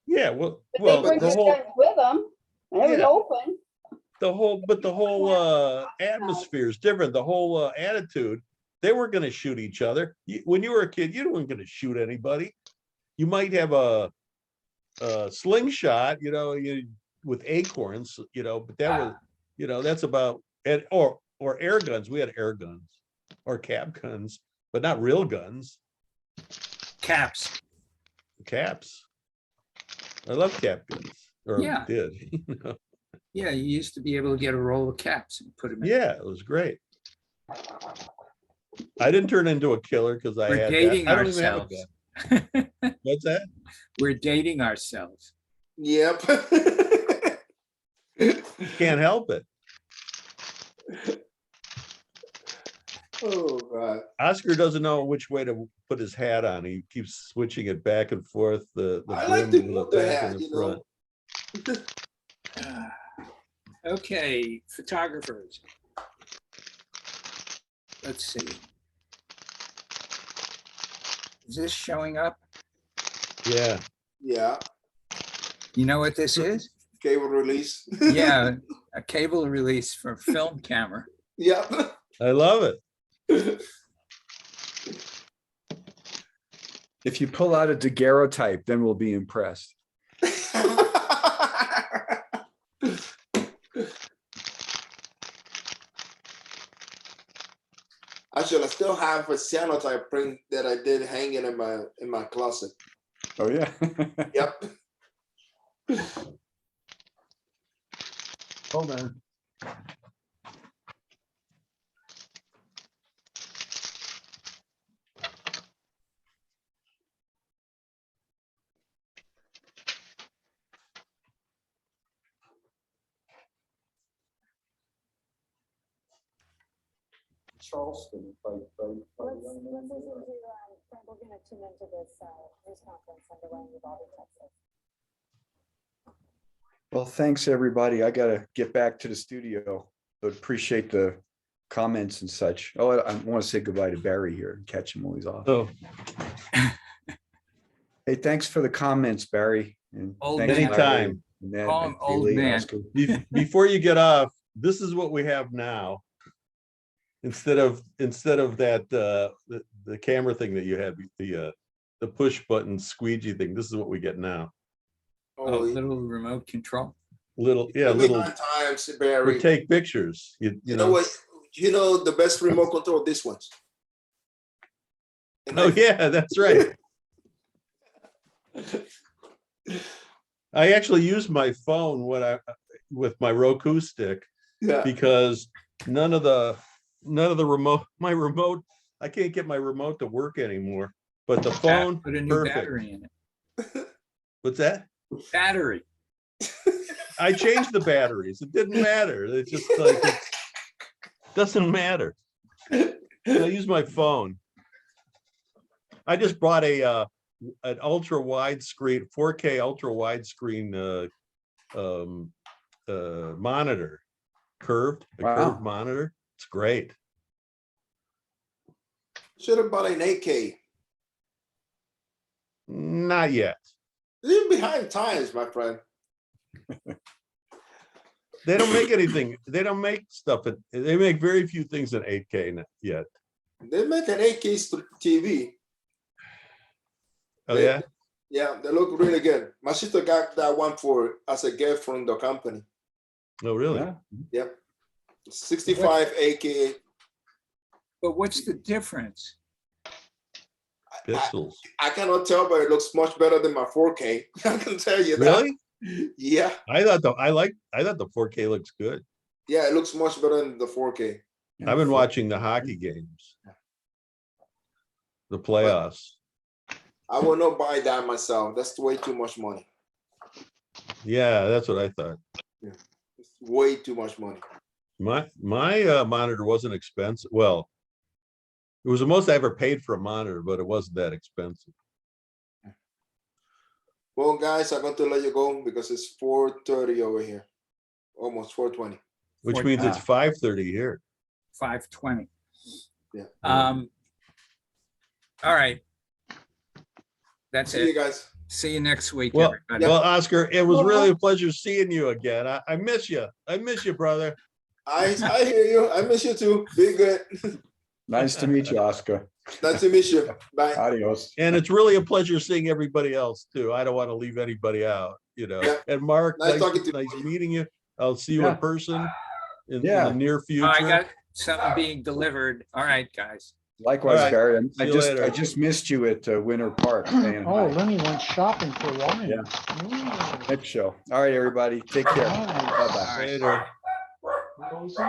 Yeah, well, But they bring the their whole guns with them, and it was Yeah. open. the whole atmosphere is different. The whole attitude. They weren't going to shoot each other. When you were a kid, you weren't going to shoot anybody. You might have a slingshot, with acorns, but that was, that's about it. Or air guns. We had air guns or cap guns, but not real guns. Caps. Caps. I love cap guns. Or Yeah. did. Yeah, you used to be able to get a roll of caps and put them in. Yeah, it was great. I didn't turn into a killer because I We're had dating that. I don't even have a ourselves. gun. What's that? We're dating ourselves. Yep. Can't help it. Oh God. Oscar doesn't know which way to put his hat on. He keeps switching it back and forth. The I like brim to and move the back hat, and the you know. front. Okay, photographers. Let's see. Is this showing up? Yeah. Yeah. You know what this is? Cable release. Yeah, a cable release for film camera. Yep. I love it. If you pull out a daguerreotype, then we'll be impressed. Actually, I still have a cyanotype print that I did hanging in my closet. Oh, yeah. Yep. Hold on. Charleston. We're gonna tune into this news conference underway in Uvalde, Texas. Well, thanks, everybody. I gotta get back to the studio, but appreciate the comments and such. Oh, I want to say goodbye to Barry here and catch him while he's off. So Hey, thanks for the comments, Barry. And Old thanks, man. Larry Anytime. and Ned Call and him old Kaylee, man. Oscar. before you get off, this is what we have now. Instead of that the camera thing that you had, the push button squeegee thing, this is what we get now. Oh, Oh, little remote control. Little times, for Barry. take pictures. You You know what? You know the best remote control? This ones. And Oh yeah, that's right. I actually use my phone with my Roku stick yeah. because none of the my remote, I can't get my remote to work anymore. But the phone, Put a new perfect. battery in it. What's that? Battery. I changed the batteries. It didn't matter. It's just like Doesn't matter. I use my phone. I just bought an ultra widescreen, 4K ultra widescreen monitor, curved monitor. It's great. Should have bought an 8K. Not yet. You're behind times, my friend. They don't make anything. They don't make stuff. They make very few things in 8K yet. They make an 8K TV. Oh yeah. Yeah, they look really good. My sister got that one as a gift from the company. Oh really? Yeah. Yep. 65 8K. But what's the difference? Pixels. I cannot tell, but it looks much better than my 4K. I can tell you that. Really? Yeah. I thought the 4K looks good. Yeah, it looks much better than the 4K. I've been watching the hockey games, the playoffs. I will not buy that myself. That's way too much money. Yeah, that's what I thought. Yeah. It's way too much money. My monitor wasn't expensive. Well, it was the most I ever paid for a monitor, but it wasn't that expensive. Well, guys, I'm going to let you go because it's 4:30 over here. Almost 4:20. Which means it's 5:30 here. 5:20. Yeah. All right. That's See you it. guys. See you next week, Well, everybody. well, Oscar, it was really a pleasure seeing you again. I miss you. I miss you, brother. I hear you. I miss you too. Be good. Nice to meet you, Oscar. Nice to meet you. Bye. Adios. And it's really a pleasure seeing everybody else too. I don't want to leave anybody out, you know. Yeah. And Mark, Nice talking to you. nice meeting you. I'll see you Yeah. in person in Yeah. the near future. I got something being delivered. All right, guys. Likewise, All right. Gary. See I you just later. I just missed you at Winter Park. saying Oh, hi. Lenny went shopping for wine. Yeah. Mm. Next show. All right, everybody. Take care. Nice. Bye-bye. Later. Rosie?